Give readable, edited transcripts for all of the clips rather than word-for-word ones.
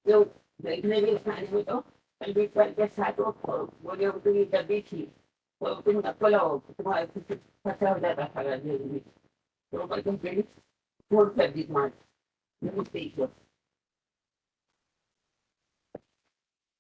Eu lei tanto, quindi qualche stato volevo finire da bici, prima quello come faceva da fare lì. Però poi molto di male, non dico.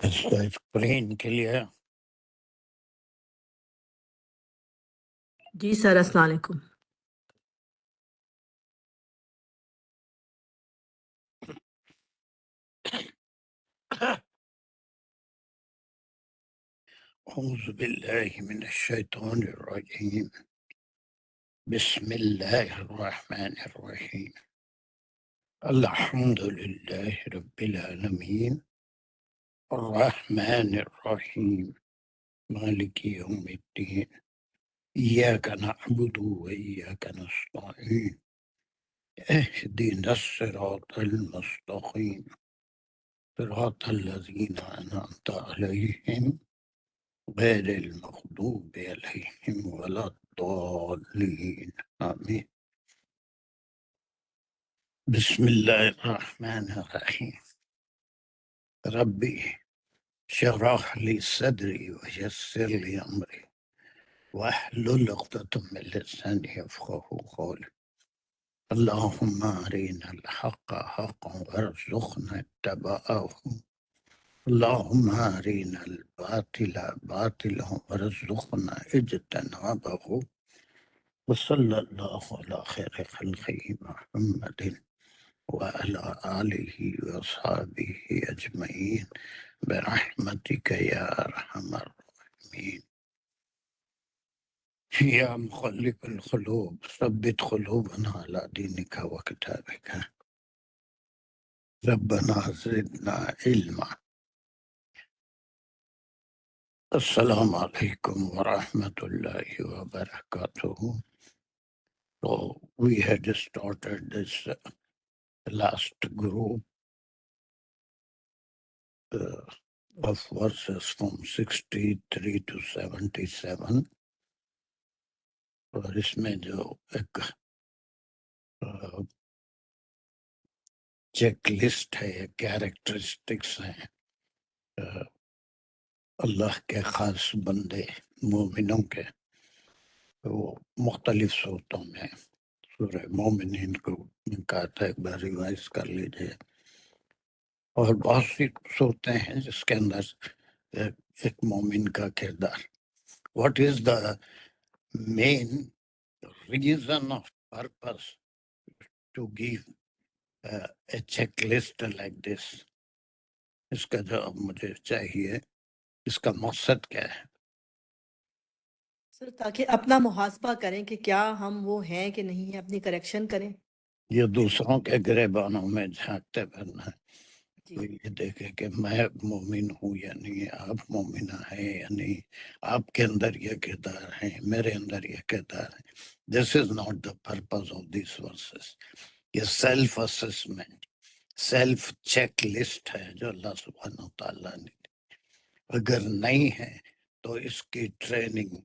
اس کا screen clear? جی سر، السلام علیکم۔ اعوذ باللہ من الشیطان الرجیم، بسم اللہ الرحمن الرحیم، الحمد للہ رب العالمین، الرحمن الرحیم، مالک یوم الدین، ایاک نعبد و ایاک نستعین، اہدنا الصراط المستقیم، صراط الذین انعمت علیہم غیر المغضوب علیہم ولا الضالین، آمین۔ بسم اللہ الرحمن الرحیم، ربی شرح لی صدری ویسر لی امری واحلل عقدۃ من لسانی یفقہوا قولی، اللہم ارنا الحق حقا وارزقنا اتباعہ، اللہم ارنا الباطل باطلا وارزقنا اجتنابہ، وصلی اللہ علی خیر خلقہ محمد وعلى آلہ وصحبہ اجمعین برحمتک یا ارحم الراحمین۔ یا مقلب القلوب ثبت قلوبنا علی دینک وکتابک، ربنا زدنا علما۔ السلام علیکم ورحمۃ اللہ وبرکاتہ۔ So we had started this last group of verses from 63 to 77، اور اس میں جو ایک چیک لسٹ ہے، کیریکٹرسٹکس ہیں اللہ کے خاص بندے مومنوں کے، وہ مختلف صورتوں میں سورہ مومنین کو کہا تھا ایک بار ریوائز کر لیجیے، اور بہت سی صورتیں ہیں جس کے اندر ایک مومن کا کردار، what is the main reason of purpose to give a check list like this, اس کا جواب مجھے چاہیے، اس کا مقصد کیا ہے؟ سر تاکہ اپنا محاسبہ کریں کہ کیا ہم وہ ہیں کہ نہیں ہیں، اپنی کریکشن کریں۔ یہ دوسروں کے گریبانوں میں جھانکتے پھرنا ہے، جی تو یہ دیکھے کہ میں مومن ہوں یا نہیں، آپ مومنہ ہیں یا نہیں، آپ کے اندر یہ کردار ہیں، میرے اندر یہ کردار ہے۔ This is not the purpose of these verses. یہ self assessment, self check list ہے جو اللہ سبحانہ وتعالیٰ نے، اگر نہیں ہے تو اس کی ٹریننگ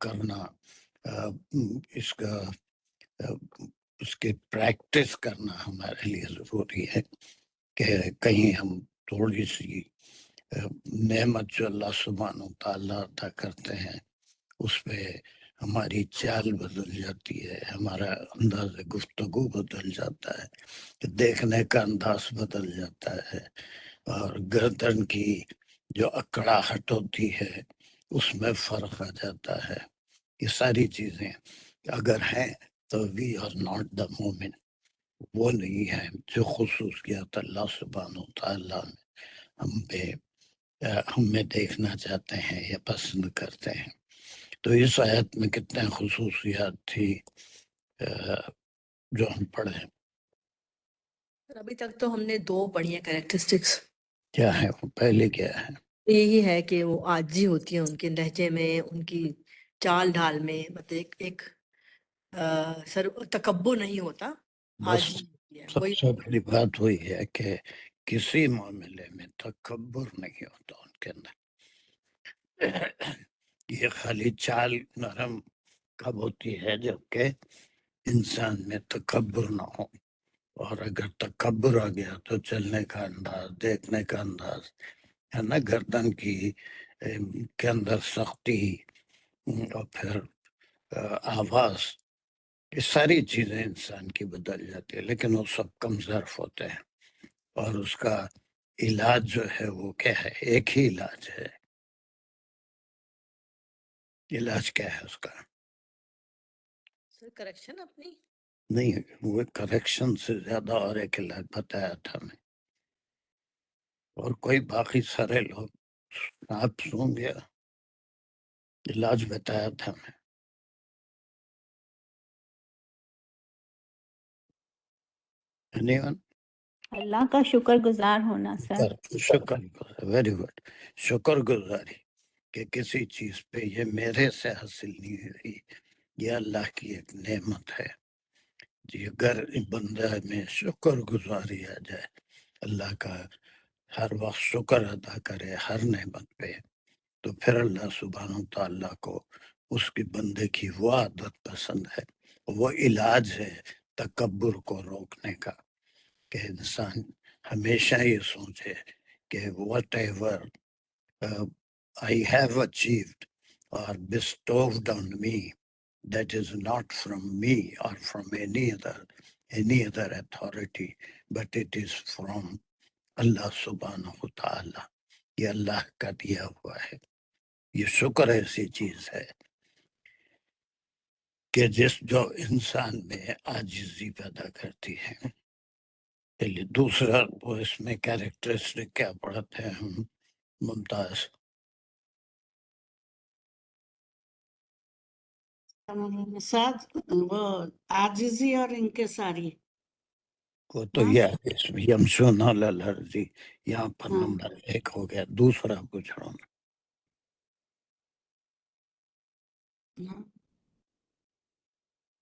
کرنا، اس کا اس کی پریکٹس کرنا ہمارے لیے ضروری ہے، کہ کہیں ہم تھوڑی سی نعمت جو اللہ سبحانہ وتعالیٰ عطا کرتے ہیں اس پہ ہماری چال بدل جاتی ہے، ہمارا انداز گفتگو بدل جاتا ہے، دیکھنے کا انداز بدل جاتا ہے، اور گردن کی جو اکڑاہٹ ہوتی ہے اس میں فرق آ جاتا ہے۔ یہ ساری چیزیں اگر ہیں تو وی آر ناٹ دا مومن، وہ نہیں ہے جو خصوصیات اللہ سبحانہ وتعالیٰ ہمیں دیکھنا چاہتے ہیں یا پسند کرتے ہیں۔ تو اس آیت میں کتنے خصوصیات تھی جو ہم پڑھیں؟ سر ابھی تک تو ہم نے 2 پڑھی ہیں کریکٹرسٹکس۔ کیا ہے وہ؟ پہلے کیا ہے؟ یہی ہے کہ وہ عاجزی ہوتی ہے ان کے لہجے میں، ان کی چال ڈھال میں، مطلب ایک سر تکبر نہیں ہوتا، بس عاجزی ہوتی ہے، سب وہی۔ سے بڑی بات وہی ہے کہ کسی معاملے میں تکبر نہیں ہوتا ان کے اندر۔ یہ خالی چال نرم کب ہوتی ہے؟ جبکہ انسان میں تکبر نہ ہو، اور اگر تکبر آ گیا تو چلنے کا انداز، دیکھنے کا انداز ہے نا، گردن کی کے اندر سختی، اور پھر آواز، یہ ساری چیزیں انسان کی بدل جاتی ہے، لیکن وہ سب کم ظرف ہوتے ہیں، اور اس کا علاج جو ہے وہ کیا ہے؟ ایک ہی علاج ہے. علاج کیا ہے اس کا؟ سر کریکشن اپنی نہیں، وہ کریکشن سے زیادہ اور ایک علاج بتایا تھا میں، اور کوئی باقی سارے لوگ آپ سن گیا. علاج بتایا تھا میں. Anyone? اللہ کا شکر گزار ہونا سر. شکر، ویری گڈ. شکر گزاری کہ کسی چیز پہ یہ میرے سے حاصل نہیں ہوئی، یہ اللہ کی ایک نعمت ہے. جی اگر بندہ میں شکر گزاری آ جائے، اللہ کا ہر وقت شکر ادا کرے ہر نعمت پہ، تو پھر اللہ سبحانہ تعالیٰ کو اس کی بندے کی وہ عادت پسند ہے، وہ علاج ہے تکبر کو روکنے کا، کہ انسان ہمیشہ یہ سوچے کہ what ever I have achieved or bestowed on me, that is not from me or from any other authority, but it is from اللہ سبحانہ و تعالی. یہ اللہ کا دیا ہوا ہے. یہ شکر ایسی چیز ہے کہ جو انسان میں عاجزی پیدا کرتی ہے. چلیے دوسرا وہ اس میں کیریکٹرسٹک کیا پڑھتے ہیں ہم؟ ممتاز. ساتھ وہ عاجزی اور انکساری. وہ تو ہاں یہ ہے، اس میں یمشون علی الارض، یہاں پر ہاں نمبر 1 ہو گیا. دوسرا پوچھ رہا ہوں. ہاں.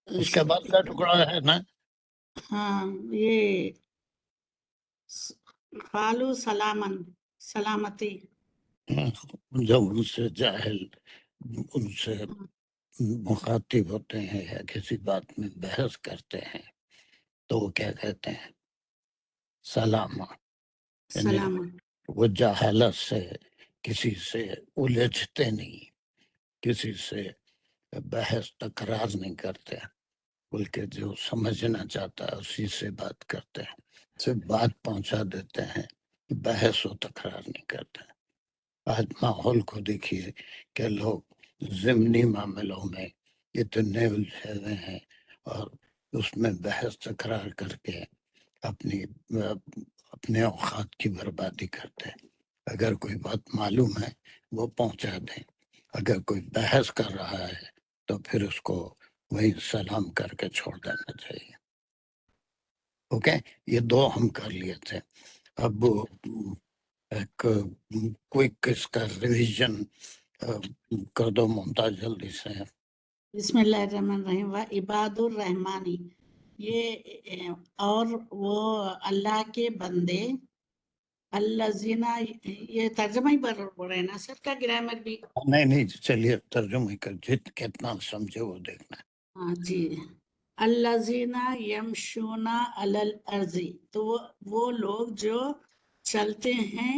اس کے بعد کا ٹکڑا ہے نا، ہاں یہ قالو سلامن، سلامتی. جب ان سے جاہل ان سے ہاں، مخاطب ہوتے ہیں یا کسی بات میں بحث کرتے ہیں تو وہ کیا کہتے ہیں؟ سلامہ. یعنی سلامن. وہ جہالت سے کسی سے الجھتے نہیں، کسی سے بحث تکرار نہیں کرتے، بلکہ جو سمجھنا چاہتا ہے اسی سے بات کرتے ہیں، صرف بات پہنچا دیتے ہیں، بحث و تکرار نہیں کرتے. آج ماحول کو دیکھیے کہ لوگ ضمنی معاملوں میں اتنے الجھے ہوئے ہیں اور اس میں بحث تکرار کر کے اپنے اوقات کی بربادی کرتے ہیں. اگر کوئی بات معلوم ہے وہ پہنچا دیں، اگر کوئی بحث کر رہا ہے تو پھر اس کو وہی سلام کر کے چھوڑ دینا چاہیے. اوکے، یہ 2 ہم کر لیے تھے. اب ایک کوئک اس کا ریویژن کر دو ممتاز جلدی سے. بسم اللہ الرحمن الرحیم. و عباد الرحمانی، یہ اور وہ اللہ کے بندے، الذین، یہ ترجمہ ہی بڑھ رہے ہیں نا سر کا گرامر بھی؟ نہیں چلیے ترجمہ کر، کتنا سمجھے وہ دیکھنا. ہاں جی. الذین یمشون علی الارض، تو وہ لوگ جو چلتے ہیں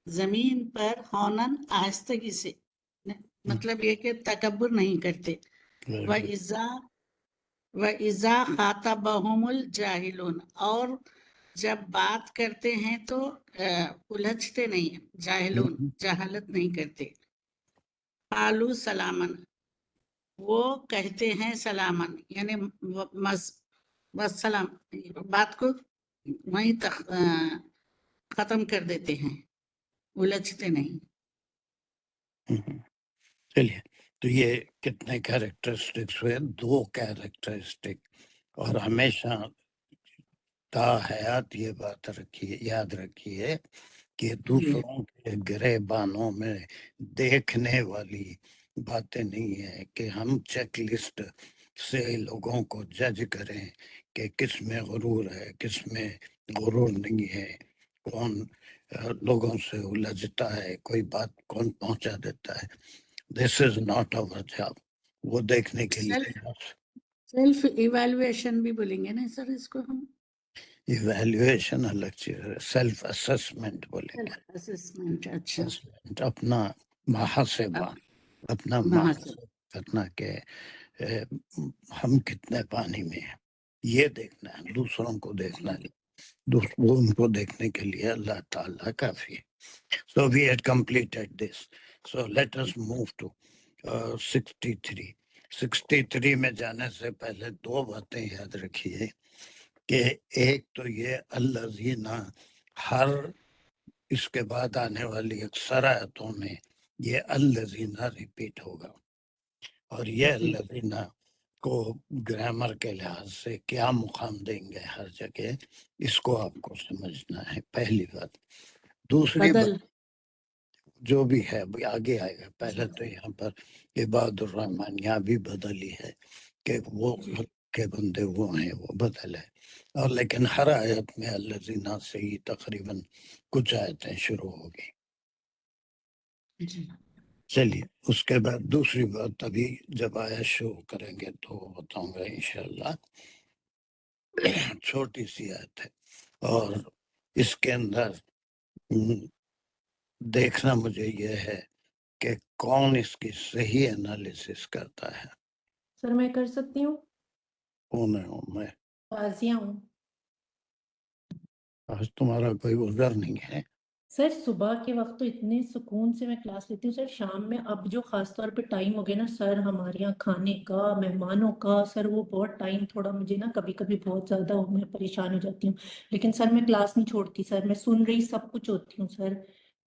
زمین پر، ہونن، آہستگی سے، مطلب یہ کہ تکبر نہیں کرتے. وَإِذَا خَاطَبَهُمُ الْجَاهِلُونَ، اور جب بات کرتے ہیں تو الجھتے نہیں ہیں، جاہلون، جہالت نہیں کرتے. قالوا سلامن، وہ کہتے ہیں سلامن، یعنی والسلام، بات کو وہیں تک ختم کر دیتے ہیں، الجھتے نہیں. چلیے تو یہ کتنے کیریکٹرسٹکس ہوئے؟ 2 کیریکٹرسٹک. اور ہمیشہ تا حیات یہ بات رکھیے، یاد رکھیے کہ جی دوسروں کے گرے بانوں میں دیکھنے والی باتیں نہیں ہے کہ ہم چیک لسٹ سے لوگوں کو جج کریں کہ کس میں غرور ہے، کس میں غرور نہیں ہے، کون لوگوں سے الجھتا ہے، کوئی بات کون پہنچا دیتا ہے. This is not our job. وہ دیکھنے کے لیے سیلف ایویلویشن بھی بولیں گے نا سر اس کو ہم؟ ایویلویشن الگ چیز ہے، سیلف اسسمنٹ بولیں گے. Self assessment. اچھا. assessment، اپنا محاسبہ، اپنا محاسب. محاسبہ کرنا کہ ہم کتنے پانی میں ہیں، یہ دیکھنا ہے، دوسروں کو دیکھنا ہے. وہ ان کو دیکھنے کے لیے اللہ تعالیٰ کافی ہے. So we had completed this. So let us move to 63. 63 میں جانے سے پہلے دو باتیں یاد رکھیے کہ ایک تو یہ الذین، ہر اس کے بعد آنے والی اکثر آیتوں میں یہ الذین ریپیٹ ہوگا، اور یہ الذین کو گرامر کے لحاظ سے کیا مقام دیں گے ہر جگہ، اس کو آپ کو سمجھنا ہے، پہلی بات. دوسری بات جو بھی ہے آگے آئے گا. پہلے تو یہاں پر عباد الرحمن یہاں بھی بدل ہی ہے کہ وہ کے بندے وہ ہیں، وہ بدل ہے. اور لیکن ہر آیت میں الذین سے ہی تقریباً کچھ آیتیں شروع ہو گئی. چلیے اس کے بعد دوسری بات ابھی جب آیت شروع کریں گے تو بتاؤں گا انشاءاللہ. چھوٹی سی آیت ہے اور اس کے اندر دیکھنا مجھے یہ ہے کہ کون اس کی صحیح انالیسس کرتا ہے. سر میں کر سکتی ہوں؟ کون ہوں میں؟ غازیہ ہوں. آج تمہارا کوئی عذر نہیں ہے. سر صبح کے وقت تو اتنے سکون سے میں کلاس لیتی ہوں سر. شام میں اب جو خاص طور پہ ٹائم ہو گیا نا سر ہمارے یہاں کھانے کا، مہمانوں کا، سر وہ بہت ٹائم تھوڑا مجھے نا کبھی کبھی بہت زیادہ میں پریشان ہو جاتی ہوں. لیکن سر میں کلاس نہیں چھوڑتی سر، میں سن رہی سب کچھ ہوتی ہوں سر.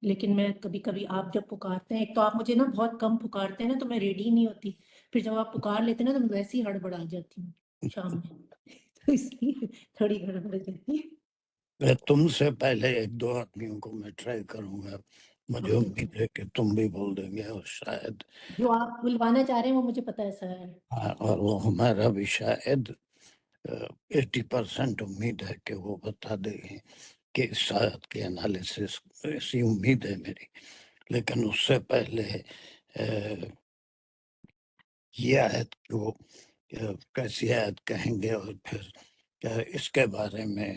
لیکن میں کبھی کبھی آپ جب پکارتے ہیں، ایک تو آپ مجھے نا بہت کم پکارتے ہیں نا تو میں ریڈی نہیں ہوتی، پھر جب آپ پکار لیتے ہیں نا تو میں ویسے ہی ہڑبڑا جاتی ہوں شام میں. تو اس لیے تھوڑی گڑبڑ جاتی ہے. تم سے پہلے ایک دو آدمیوں کو میں ٹرائی کروں گا، مجھے امید ہے کہ تم بھی بول دیں گے، اور شاید جو آپ بلوانا چاہ رہے ہیں وہ مجھے پتا ہے سر. اور وہ ہمارا بھی شاید 80% امید ہے کہ وہ بتا دیں گے کہ اس آیت کی انالیسس، ایسی امید ہے میری. لیکن اس سے پہلے یہ آیت کو کیسی آیت کہیں گے، اور پھر اس کے بارے میں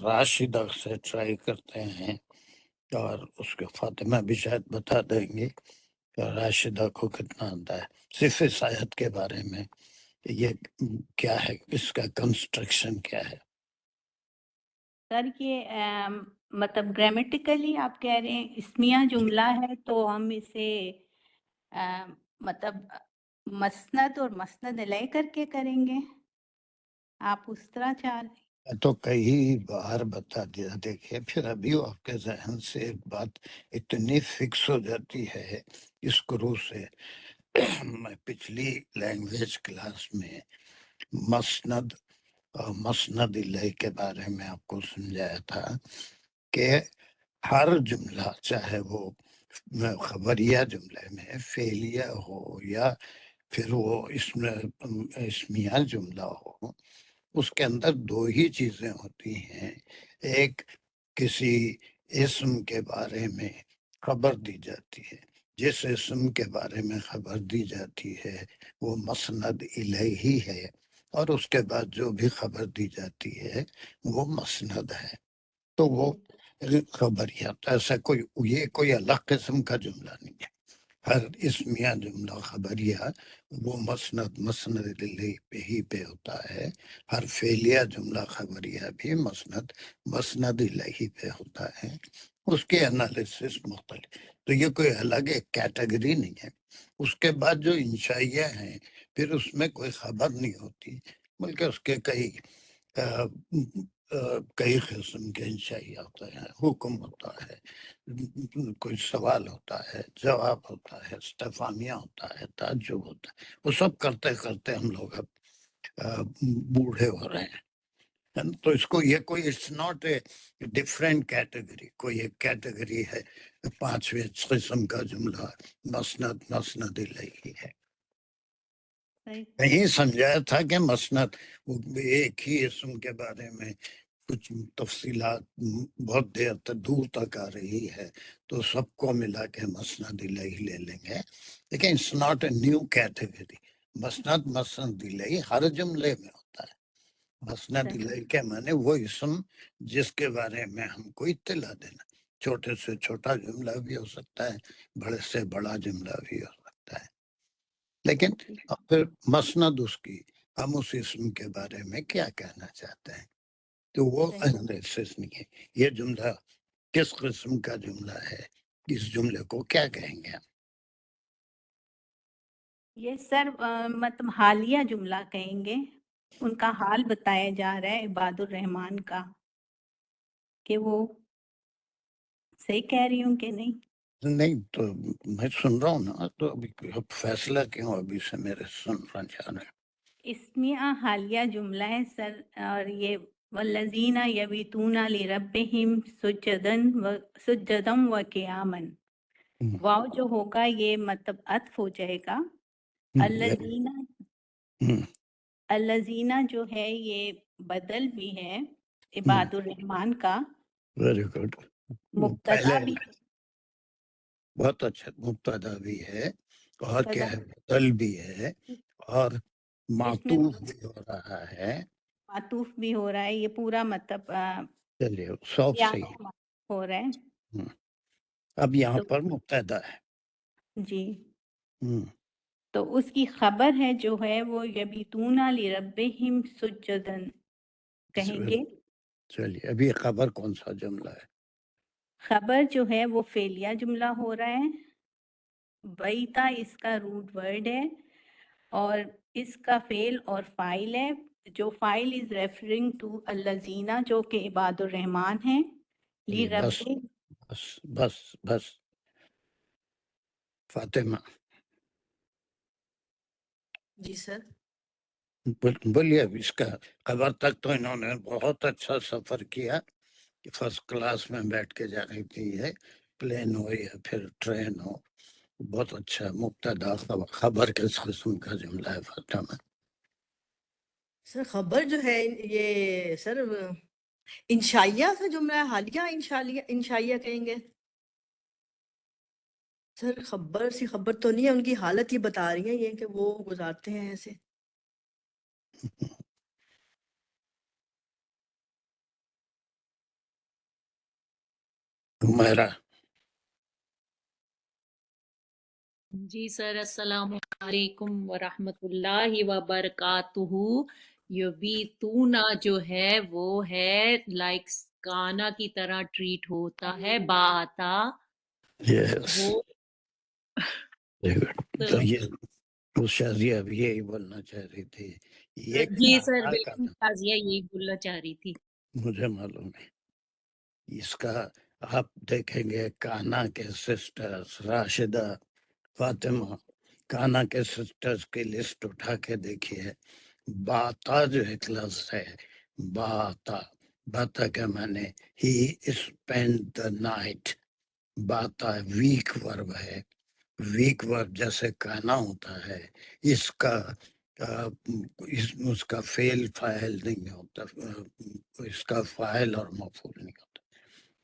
راشدہ سے ٹرائی کرتے ہیں، اور اس کے فاطمہ بھی شاید بتا دیں گے کہ راشدہ کو کتنا آتا ہے صرف اس آیت کے بارے میں، یہ کیا ہے، اس کا کنسٹرکشن کیا ہے. سر یہ مطلب گرامیٹیکلی آپ کہہ رہے ہیں اسمیہ جملہ ہے تو ہم اسے مطلب مسند اور مسند علیہ کر کے کریں گے، آپ اس طرح چاہ رہے ہیں؟ تو کئی بار بتا دیا. دیکھیے پھر ابھی آپ کے ذہن سے ایک بات اتنی فکس ہو جاتی ہے اس گرو سے. میں پچھلی لینگویج کلاس میں مسند اور مسند الیہ کے بارے میں آپ کو سمجھایا تھا کہ ہر جملہ چاہے وہ خبریہ جملے میں فعلیہ ہو یا پھر وہ اسمیہ جملہ ہو، اس کے اندر دو ہی چیزیں ہوتی ہیں. ایک کسی اسم کے بارے میں خبر دی جاتی ہے، جس اسم کے بارے میں خبر دی جاتی ہے وہ مسند الیہ ہے، اور اس کے بعد جو بھی خبر دی جاتی ہے وہ مسند ہے. تو وہ خبریات ایسا کوئی الگ قسم کا جملہ نہیں ہے. ہر اسمیہ جملہ خبریہ وہ مسند الیہ پہ ہی پہ ہوتا ہے. ہر فعلیہ جملہ خبریہ بھی مسند الیہ پہ ہوتا ہے. اس کے انالیسس مختلف. تو یہ کوئی الگ ایک کیٹیگری نہیں ہے. اس کے بعد جو انشائیہ ہیں پھر اس میں کوئی خبر نہیں ہوتی، بلکہ اس کے کئی قسم کے انشائیہ ہوتے ہیں. حکم ہوتا ہے، کوئی سوال ہوتا ہے، جواب ہوتا ہے، استفہامیہ ہوتا ہے، تعجب ہوتا ہے. وہ سب کرتے کرتے ہم لوگ اب بوڑھے ہو رہے ہیں. تو اس کو یہ کوئی it's not a different category, کوئی ایک کیٹیگری ہے 5ویں قسم کا جملہ مسند الیہ ہے. کہیں سمجھایا تھا کہ مسند ایک ہی اسم کے بارے میں کچھ تفصیلات بہت دیر تک دور تک آ رہی ہے تو سب کو ملا کے مسند الیہ لے لیں گے. لیکن it's not a new category. مسند الیہ ہر جملے میں ہوتا ہے. مسند الیہ کے معنی وہ اسم جس کے بارے میں ہم کو اطلاع دینا. چھوٹے سے چھوٹا جملہ بھی ہو سکتا ہے، بڑے سے بڑا جملہ بھی ہو سکتا ہے. لیکن پھر مسند اس کی، ہم اس اسم کے بارے میں کیا کہنا چاہتے ہیں. تو وہ صحیح انالیسس نہیں ہے. یہ جملہ کس قسم کا جملہ ہے؟ اس جملے کو کیا کہیں گے؟ یہ سر مطلب حالیہ جملہ کہیں گے. ان کا حال بتایا جا رہا ہے عباد الرحمان کا کہ وہ صحیح کہہ رہی ہوں کہ نہیں. نہیں تو میں سن رہا ہوں نا، تو ابھی اب فیصلہ کیوں ابھی سے میرے سننا چاہ رہے ہیں؟ اسمیہ حالیہ جملہ ہے سر، اور یہ والذین یبیتون لربہم سجدن و قیاما. ہم، واو جو ہوگا یہ مطلب عطف ہو جائے گا. الذین ہم، الذین جو ہے یہ بدل بھی ہے ہم، عباد الرحمان کا. Very good. مبتدا پہلے بھی بہت اچھا مبتدا بھی ہے، اور کیا مبتدا ہے، بدل بھی ہے، اور اس میں معطوف بھی ہو رہا ہے. معطوف بھی ہو رہا ہے. یہ پورا مطلب چلیے سب صحیح. قیامت ہو رہا ہے. ہم، اب یہاں تو پر مبتدا ہے. جی، ہم، تو اس کی خبر ہے جو ہے وہ یبیتون لربہم سجدن کہیں گے. چلیے ابھی خبر کون سا جملہ ہے؟ خبر جو ہے وہ فعلیہ جملہ ہو رہا ہے. بیتا اس کا روٹ ورڈ ہے، اور اس کا فعل اور فاعل ہے. جو فاعل از ریفرنگ ٹو الذین جو کہ عباد الرحمان ہیں. چلیے بس لرب بس بس بس. فاطمہ جی سر. بولیے. اب اس کا خبر تک تو انہوں نے بہت اچھا سفر کیا کہ فرسٹ کلاس میں بیٹھ کے جا رہی تھی، ہے پلین ہو یا پھر ٹرین ہو. بہت اچھا مبتدا خبر کس قسم کا جملہ ہے فاطمہ؟ سر خبر جو ہے یہ سر انشائیہ کا جملہ ہے، حالیہ انشائیہ کہیں گے. سر خبر سی خبر تو نہیں ہے، ان کی حالت یہ بتا رہی ہیں یہ کہ وہ گزارتے ہیں ایسے. ہمیرا جی سر، السلام علیکم ورحمۃ اللہ وبرکاتہ. یبیتونا جو ہے وہ ہے لائک کانا کی طرح ٹریٹ ہوتا ہے باتا. یس. وہ تو یہ وہ شازیہ اب یہی بولنا چاہ رہی تھی. یہ جی سر کہاں کا بالکل تازیہ یہی بولنا چاہ رہی تھی. مجھے معلوم ہے. اس کا آپ دیکھیں گے کانا کے سسٹرز راشدہ، فاطمہ، کانا کے سسٹرز کی لسٹ اٹھا کے دیکھیے. باتا جو ایک لفظ ہے، باتا، باتا کا معنی ہی اسپینڈ دا نائٹ. باتا ویک ورب ہے. ویک ورب جیسے کانا ہوتا ہے، اس کا اس کا فعل فاعل نہیں ہوتا، اس کا فاعل اور مفعول نہیں ہوتا،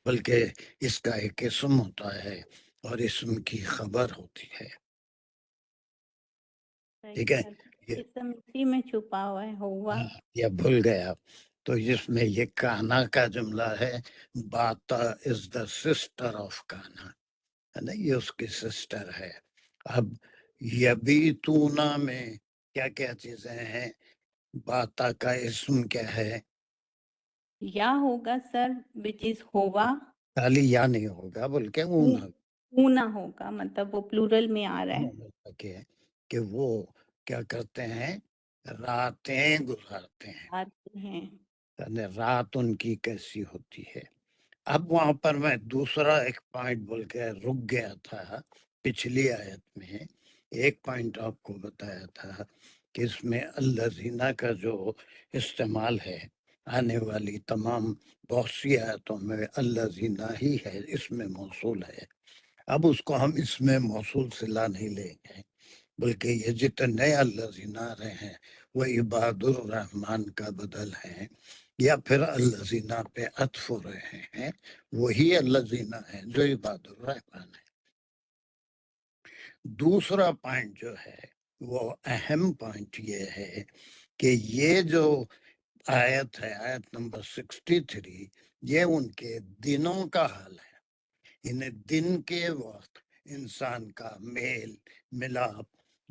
بلکہ اس کا ایک اسم ہوتا ہے اور اسم کی خبر ہوتی ہے. ٹھیک ہے. یہ اسم اسی میں چھپا ہوا ہے ہوا. یہ بھول گیا. تو اس میں یہ کانا کا جملہ ہے. باتا از دا سسٹر آف کانا، ہے نا، یہ اس کی سسٹر ہے. اب یبیتونا میں کیا کیا چیزیں ہیں؟ باتا کا اسم کیا ہے؟ یا ہوگا سر وچ از ہوا. خالی یا نہیں ہوگا بلکہ اونا اونا ہوگا، مطلب وہ پلورل میں آ رہا ہے. کہ وہ کیا کرتے ہیں؟ راتیں گزارتے ہیں. آتے ہیں. یعنی رات ان کی کیسی ہوتی ہے. اب وہاں پر میں دوسرا ایک پوائنٹ بول کے رک گیا تھا. پچھلی آیت میں ایک پوائنٹ آپ کو بتایا تھا کہ اس میں الذین کا جو استعمال ہے آنے والی تمام بہت سی آیتوں میں الذین ہی ہے، اس میں موصول ہے. اب اس کو ہم اس میں موصول سے لا نہیں لیں گے، بلکہ یہ جتنے الذین آ رہے ہیں وہ عباد الرحمن کا بدل ہیں، یا پھر الذین پہ عطف ہو رہے ہیں. وہی الذین ہیں جو عباد الرحمن ہے. دوسرا پوائنٹ جو ہے وہ اہم پوائنٹ یہ ہے کہ یہ جو آیت ہے، آیت نمبر 63، یہ ان کے دنوں کا حال ہے. انہیں دن کے وقت انسان کا میل ملاپ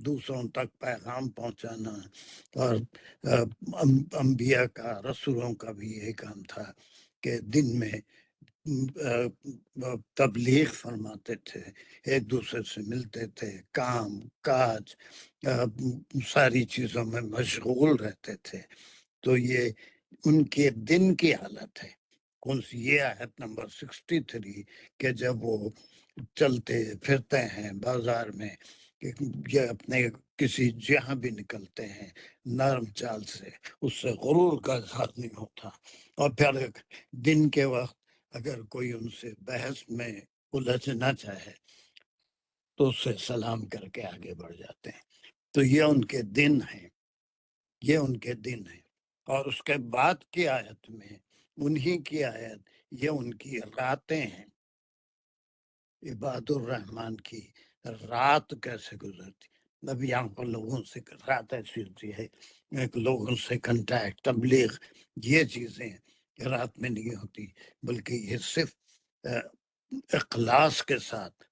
دوسروں تک پیغام پہنچانا، اور انبیاء کا رسولوں کا بھی یہی کام تھا کہ دن میں تبلیغ فرماتے تھے، ایک دوسرے سے ملتے تھے، کام کاج ساری چیزوں میں مشغول رہتے تھے۔ تو یہ ان کے دن کی حالت ہے۔ کون سی؟ یہ آیت نمبر 63 کہ جب وہ چلتے پھرتے ہیں بازار میں، یہ اپنے کسی جہاں بھی نکلتے ہیں نرم چال سے، اس سے غرور کا اظہار نہیں ہوتا، اور پھر دن کے وقت اگر کوئی ان سے بحث میں الجھنا چاہے تو اس سے سلام کر کے آگے بڑھ جاتے ہیں۔ تو یہ ان کے دن ہیں، یہ ان کے دن ہیں۔ اور اس کے بعد کی آیت میں انہی کی آیت، یہ ان کی راتیں ہیں۔ عباد الرحمن کی رات کیسے گزرتی، اب یہاں پر لوگوں سے رات ایسی ہوتی ہے، ایک لوگوں سے کنٹیکٹ، تبلیغ، یہ چیزیں رات میں نہیں ہوتی، بلکہ یہ صرف اخلاص کے ساتھ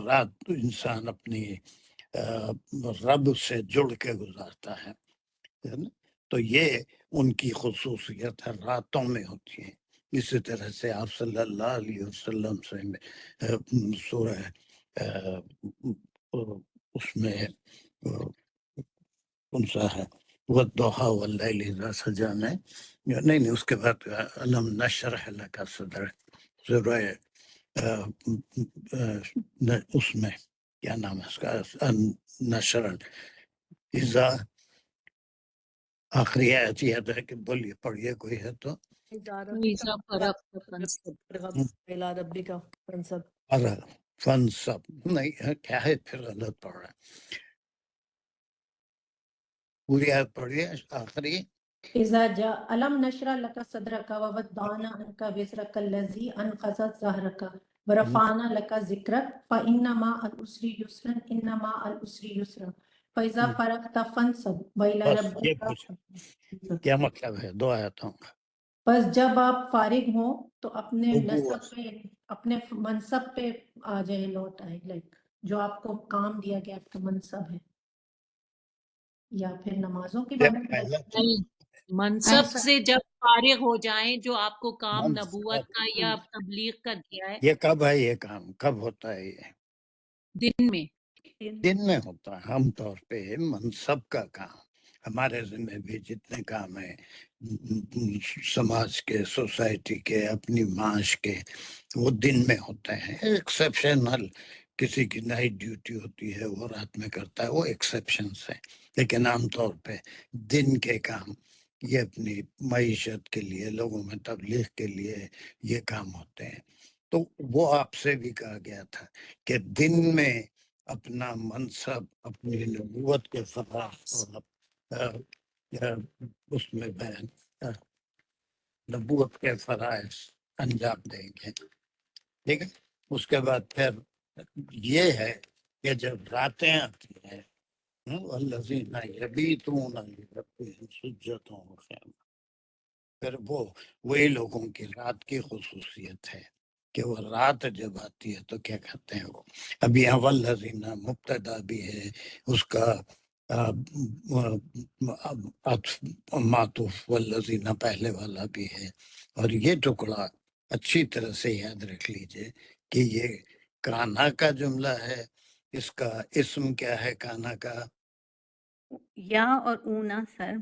رات انسان اپنی رب سے جڑ کے گزارتا ہے نا؟ تو یہ ان کی خصوصیت ہے، راتوں میں ہوتی ہے۔ اسی طرح سے آپ صلی اللہ علیہ وسلم سے سورہ اس میں کون سا ہے، والضحیٰ واللیل اذا سجا میں، نہیں اس کے بعد الم نشرح لک صدرک، سورہ اس میں کیا نام ہے اس کا، نشر اذا، آخری آیت یاد ہے کہ بولیے پڑھیے کوئی ہے تو، وَإِذَا فَرَغْتَ فَانْصَبْ۔ إلى ربك فانصب۔ فنصب نہیں ہے، کیا ہے پھر غلط پڑھ رہا ہے، پوری آیت پڑھیے آخری۔ إذا جاء ألم نشرح لك صدرك ووضعنا عنك وزرك الذي أنقض ظهرك ورفعنا لك ذكرك فإن مع العسر يسرا إن مع العسر يسرا فإذا فرغت فانصب وإلى بس یہ پوچھ ربك۔ کیا مطلب ہے دو آیتوں کا؟ بس جب آپ فارغ ہوں تو اپنے نبوت نصب پہ، اپنے منصب پہ آ جائیں، لوٹ آئے، لائک جو آپ کو کام دیا گیا آپ کا منصب ہے، یا پھر نمازوں کے یہ بارے میں پہلا تو نہیں، منصب ایسا سے جب فارغ ہو جائیں، جو آپ کو کام نبوت منصب، کا یا تبلیغ کا دیا ہے، یہ کب ہے، یہ کام کب ہوتا ہے؟ یہ دن میں۔ دن میں ہوتا ہے عام طور پہ منصب کا کام۔ ہمارے ذمہ بھی جتنے کام ہیں سماج کے، سوسائٹی کے، اپنی معاش کے، وہ دن میں ہوتے ہیں۔ ایکسیپشنل کسی کی نائٹ ڈیوٹی ہوتی ہے وہ رات میں کرتا ہے، وہ ایکسیپشنس ہیں، لیکن عام طور پہ دن کے کام یہ اپنی معیشت کے لیے، لوگوں میں تبلیغ کے لیے یہ کام ہوتے ہیں۔ تو وہ آپ سے بھی کہا گیا تھا کہ دن میں اپنا منصب، اپنی نبوت کے فرائض اور اس میں بیان نبوت کے فرائض انجام دیں گے، ٹھیک ہے۔ اس کے بعد پھر یہ ہے کہ جب راتیں آتی ہیں، والذین یبیتون لربہم سجدا وقیاما، پھر وہ وہی لوگوں کی رات کی خصوصیت ہے کہ وہ رات جب آتی ہے تو کیا کرتے ہیں وہ۔ اب یہاں والذین مبتدا بھی ہے، اس کا معطوف والذین پہلے والا بھی ہے، اور یہ ٹکڑا اچھی طرح سے یاد رکھ لیجئے کہ یہ کانا کا جملہ ہے۔ اس کا اسم کیا ہے کانا کا؟ یا اور اونا سر،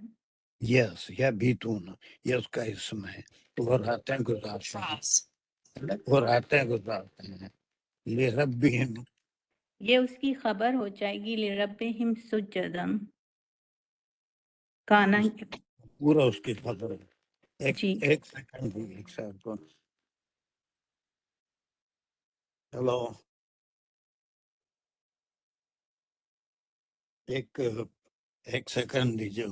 یس، یا بیتون، یہ اس کا اسم ہے۔ تو وہ راتیں گزارتے ہیں، وہ راتیں گزارتے ہیں لربہم، یہ اس کی خبر ہو جائے گی لربہم سجدن، کانا، پورا اس کی خبر ہے۔ جی ایک سیکنڈ بھی، ایک سیکنڈ، ہلو، ایک سیکنڈ دیجیے،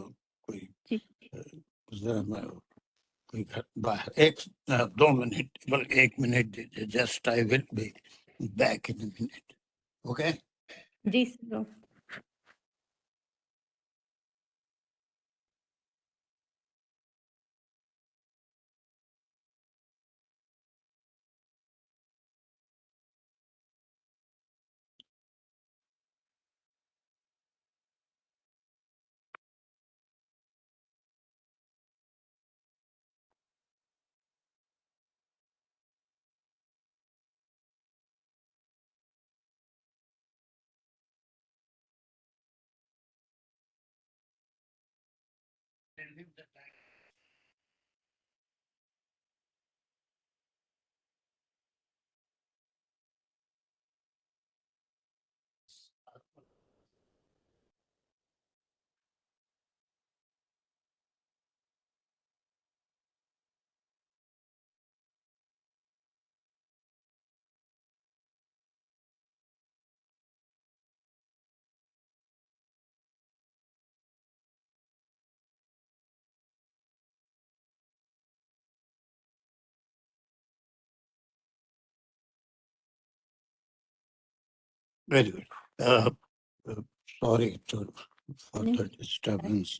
کوئی جی ذرا میں کوئی باہر، ایک 2 منٹ، بلکہ 1 منٹ دیجیے، just I will be back in minute, okay. جی sir. Very good. Sorry for the disturbance.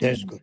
That's good.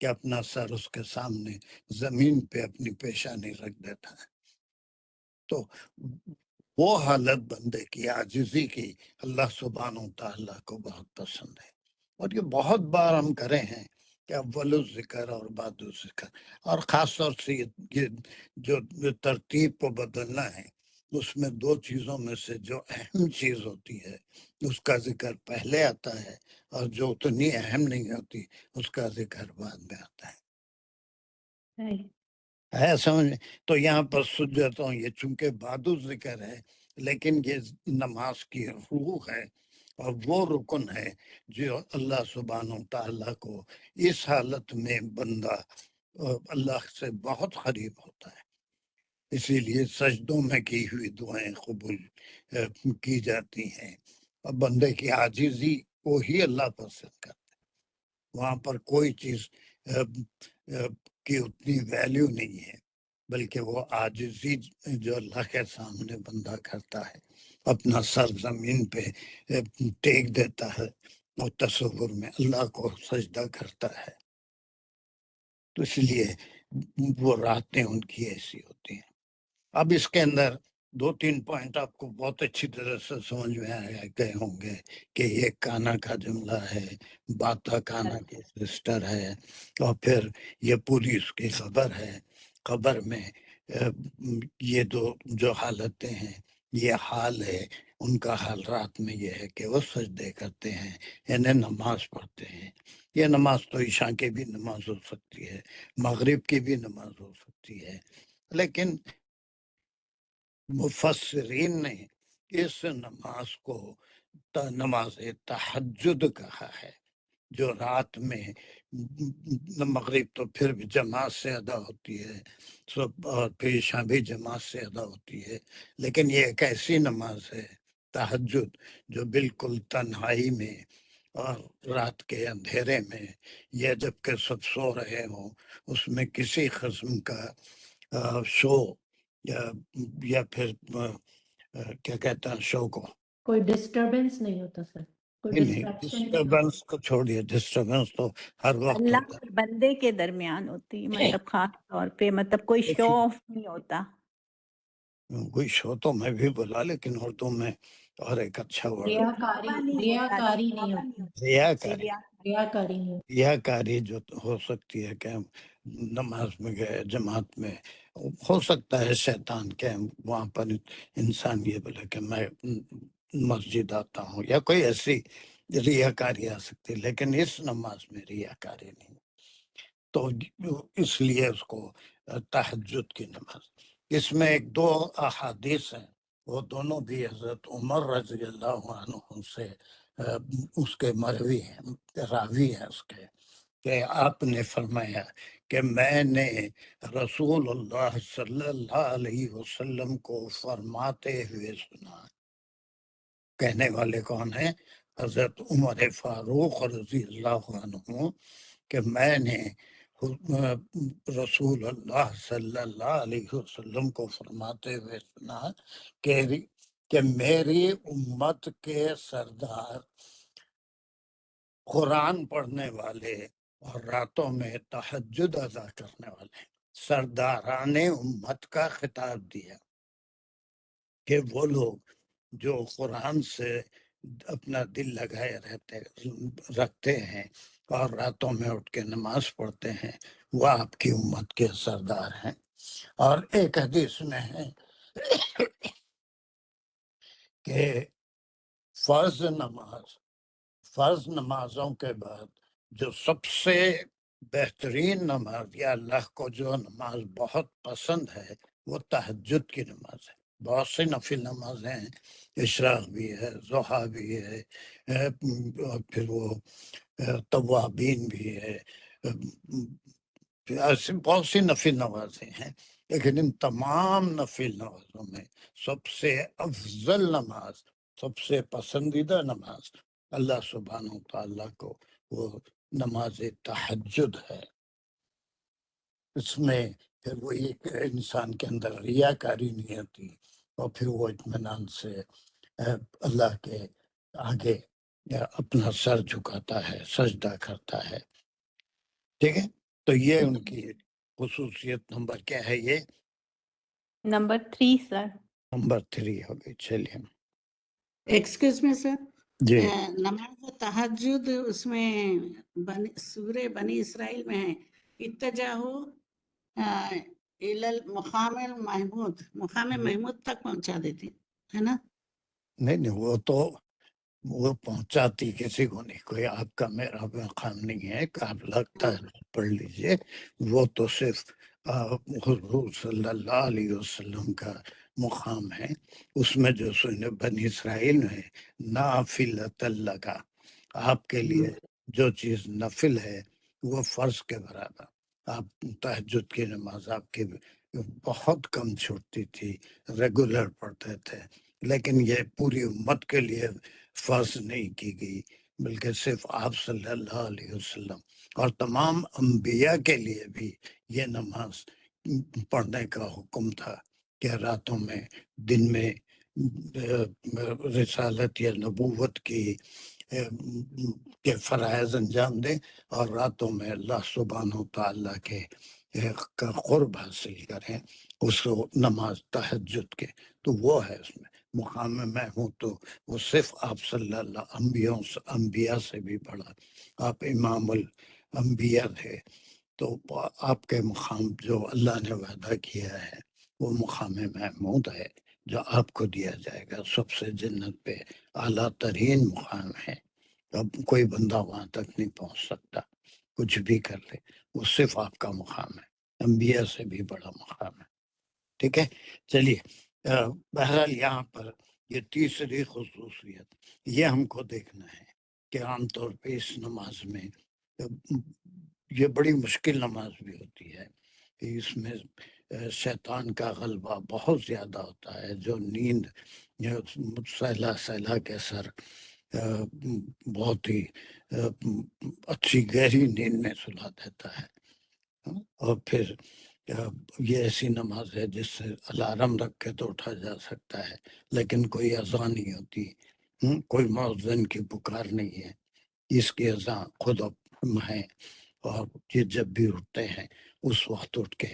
کہ اپنا سر اس کے سامنے زمین پہ اپنی پیشانی رکھ دیتا ہے. تو وہ حالت بندے کی عاجزی کی اللہ سبحانہ و تعالیٰ کو بہت پسند ہے. اور یہ بہت بار ہم کرے ہیں کہ اول الذکر اور بعد الذکر، اور خاص طور سے یہ جو ترتیب کو بدلنا ہے، اس میں دو چیزوں میں سے جو اہم چیز ہوتی ہے اس کا ذکر پہلے آتا ہے، اور جو اتنی اہم نہیں ہوتی اس کا ذکر بعد میں آتا ہے. ہے سمجھ میں؟ تو یہاں پر سجدوں، یہ چونکہ بعد ذکر ہے لیکن یہ نماز کی روح ہے اور وہ رکن ہے جو اللہ سبحانہ و تعالیٰ کو اس حالت میں بندہ اللہ سے بہت قریب ہوتا ہے. اسی لیے سجدوں میں کی ہوئی دعائیں قبول کی جاتی ہیں، اور بندے کی عاجزی کو ہی اللہ پسند کرتا ہے. وہاں پر کوئی چیز کی اتنی ویلیو نہیں ہے، بلکہ وہ عاجزی جو اللہ کے سامنے بندہ کرتا ہے، اپنا سر زمین پہ ٹیک دیتا ہے اور تصور میں اللہ کو سجدہ کرتا ہے. تو اس لیے وہ راتیں ان کی ایسی ہوتی ہیں. اب اس کے اندر دو تین پوائنٹ آپ کو بہت اچھی طرح سے سمجھ میں گئے ہوں گے کہ یہ کانا کا جملہ ہے، باتا کانا کی سسٹر ہے، اور پھر یہ پوری اس کی خبر ہے. خبر میں یہ جو حالتیں ہیں، یہ حال ہے ان کا. حال رات میں یہ ہے کہ وہ سجدے کرتے ہیں، یعنی نماز پڑھتے ہیں. یہ نماز تو عشاء کی بھی نماز ہو سکتی ہے، مغرب کی بھی نماز ہو سکتی ہے، لیکن مفسرین نے اس نماز کو نماز تہجد کہا ہے، جو رات میں مغرب تو پھر بھی جماعت سے ادا ہوتی ہے، اور پھر عشاء بھی جماعت سے ادا ہوتی ہے، لیکن یہ ایک ایسی نماز ہے تہجد جو بالکل تنہائی میں اور رات کے اندھیرے میں، یا جب کہ سب سو رہے ہوں، اس میں کسی قسم کا شو یا پھر کیا کہتا ہے شو کو، کوئی ڈسٹربنس نہیں ہوتا سر، کوئی نہیں، ڈسٹریکشن نہیں ہوتا. ڈسٹربنس کو چھوڑیے، ڈسٹربنس تو ہر وقت اللہ ہوتا اور بندے کے درمیان ہوتی ہے، مطلب خاص طور پہ، مطلب کوئی ہے. شو آف نہیں ہوتا. کوئی شو تو میں بھی بولا، لیکن اردو میں اور ایک اچھا ورڈ ریاکاری نہیں ہوتا، ریاکاری نہیں دکھاوا ہوتی، ہوتا. ریاکاری. ریاکاری نہیں ہوتی. ریاکاری جو ہو سکتی ہے کہ ہم نماز میں گئے جماعت میں، ہو سکتا ہے شیطان کے وہاں پر انسان یہ بولے کہ میں مسجد آتا ہوں، یا کوئی ایسی ریاکاری آ سکتی، لیکن اس نماز میں ریاکاری نہیں. تو اس لیے اس کو تہجد کی نماز. اس میں ایک دو احادیث ہیں، وہ دونوں بھی حضرت عمر رضی اللہ عنہ سے اس کے مروی ہیں، راوی ہیں اس کے، کہ آپ نے فرمایا کہ میں نے رسول اللہ صلی اللہ علیہ وسلم کو فرماتے ہوئے سنا. کہنے والے کون ہیں؟ حضرت عمر فاروق رضی اللہ عنہ، کہ میں نے رسول اللہ صلی اللہ علیہ وسلم کو فرماتے ہوئے سنا کہ میری امت کے سردار قرآن پڑھنے والے اور راتوں میں تہجد ادا کرنے والے. سرداران امت کا خطاب دیا کہ وہ لوگ جو قرآن سے اپنا دل لگائے رکھتے ہیں اور راتوں میں اٹھ کے نماز پڑھتے ہیں، وہ آپ کی امت کے سردار ہیں. اور ایک حدیث میں ہے کہ فرض نمازوں کے بعد جو سب سے بہترین نماز، یا اللہ کو جو نماز بہت پسند ہے، وہ تہجد کی نماز ہے. بہت سی نفل نمازیں ہیں، اشراق بھی ہے، ضحیٰ بھی ہے، اور پھر وہ توابین بھی ہے، ایسی بہت سی نفل نمازیں ہیں، لیکن ان تمام نفل نمازوں میں سب سے افضل نماز، سب سے پسندیدہ نماز اللہ سبحانہ و تعالیٰ کو وہ نماز تہجد ہے. اس میں پھر وہ ایک انسان کے اندر ریاکاری نہیں ہوتی، اور پھر وہ اطمینان سے اللہ کے آگے اپنا سر جھکاتا ہے، سجدہ کرتا ہے. ٹھیک ہے. تو یہ ان کی خصوصیت نمبر کیا ہے؟ یہ نمبر 3 سر. نمبر 3 ہو گئی. چلیے ایکسکیوز میں سر، جی. نماز تہجد اس میں سورہ بنی اسرائیل میں ہے اتجاہو مقام محمود تک پہنچا دیتے ہے نا؟ نہیں وہ تو وہ پہنچاتی کسی کو نہیں، کوئی آپ کا میرا مقام نہیں ہے کہ آپ لگتا ہے پڑھ لیجئے. وہ تو صرف حضور صلی اللہ علیہ وسلم کا مقام ہے. اس میں جو سنیں بنی اسرائیل میں نافلۃ لک، آپ کے لیے جو چیز نفل ہے وہ فرض کے برابر. آپ تہجد کی نماز آپ کی بہت کم چھوٹتی تھی، ریگولر پڑھتے تھے، لیکن یہ پوری امت کے لیے فرض نہیں کی گئی، بلکہ صرف آپ صلی اللہ علیہ وسلم اور تمام انبیاء کے لیے بھی یہ نماز پڑھنے کا حکم تھا کہ راتوں میں، دن میں رسالت یا نبوت کے فرائض انجام دیں، اور راتوں میں اللہ سبحانہ و تعالیٰ کا قرب حاصل کریں اس نماز تہجد کے. تو وہ ہے اس میں مقام میں ہوں، تو وہ صرف آپ صلی اللہ انبیاء سے بھی بڑا، آپ امام الانبیاء تھے. تو آپ کے مقام جو اللہ نے وعدہ کیا ہے وہ مقام محمود ہے جو آپ کو دیا جائے گا. سب سے جنت پہ اعلیٰ ترین مقام ہے. اب کوئی بندہ وہاں تک نہیں پہنچ سکتا، کچھ بھی کر لے، وہ صرف آپ کا مقام ہے، انبیاء سے بھی بڑا مقام ہے. ٹھیک ہے. چلیے بہرحال یہاں پر یہ تیسری خصوصیت یہ ہم کو دیکھنا ہے کہ عام طور پہ اس نماز میں یہ بڑی مشکل نماز بھی ہوتی ہے. اس میں شیطان کا غلبہ بہت زیادہ ہوتا ہے، جو نیند سہلا کے سر بہت ہی اچھی گہری نیند میں سلا دیتا ہے. اور پھر یہ ایسی نماز ہے جس سے الارم رکھ کے تو اٹھا جا سکتا ہے، لیکن کوئی اذان نہیں ہوتی، کوئی مؤذن کی پکار نہیں ہے، اس کی اذان خود ہے. اور یہ جب بھی اٹھتے ہیں اس وقت اٹھ کے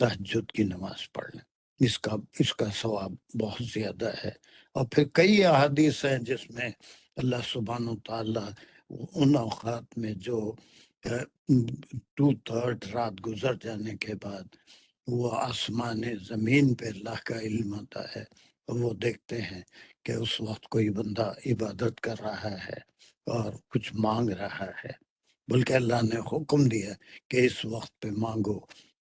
تہجد کی نماز پڑھ لیں، اس کا ثواب بہت زیادہ ہے. اور پھر کئی احادیث ہیں جس میں اللہ سبحانہ تعالیٰ ان اوقات میں جو 2/3 رات گزر جانے کے بعد وہ آسمان زمین پہ اللہ کا علم آتا ہے، وہ دیکھتے ہیں کہ اس وقت کوئی بندہ عبادت کر رہا ہے اور کچھ مانگ رہا ہے، بلکہ اللہ نے حکم دیا کہ اس وقت پہ مانگو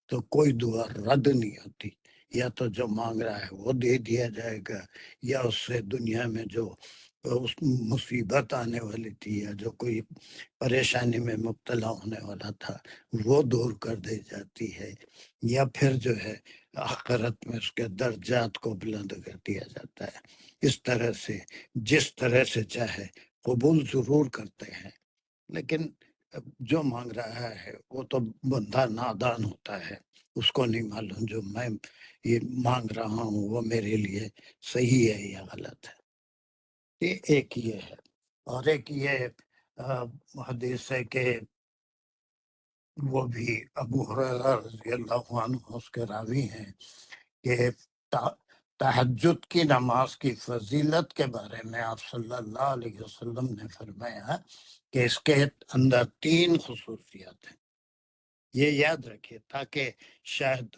تو کوئی دعا رد نہیں ہوتی. یا تو جو مانگ رہا ہے وہ دے دیا جائے گا، یا اس سے دنیا میں جو اس مصیبت آنے والی تھی یا جو کوئی پریشانی میں مبتلا ہونے والا تھا وہ دور کر دی جاتی ہے، یا پھر جو ہے آخرت میں اس کے درجات کو بلند کر دیا جاتا ہے. اس طرح سے جس طرح سے چاہے قبول ضرور کرتے ہیں، لیکن جو مانگ رہا ہے وہ تو بندہ نادان ہوتا ہے، اس کو نہیں معلوم جو میں یہ مانگ رہا ہوں وہ میرے لیے صحیح ہے یا غلط ہے. ایک یہ ہے، اور ایک یہ حدیث ہے کہ وہ بھی ابو ہریرہ رضی اللہ عنہ اس کے راوی ہیں کہ تہجد کی نماز کی فضیلت کے بارے میں آپ صلی اللہ علیہ وسلم نے فرمایا کہ اس کے اندر 3 خصوصیات ہیں. یہ یاد رکھیے تاکہ شاید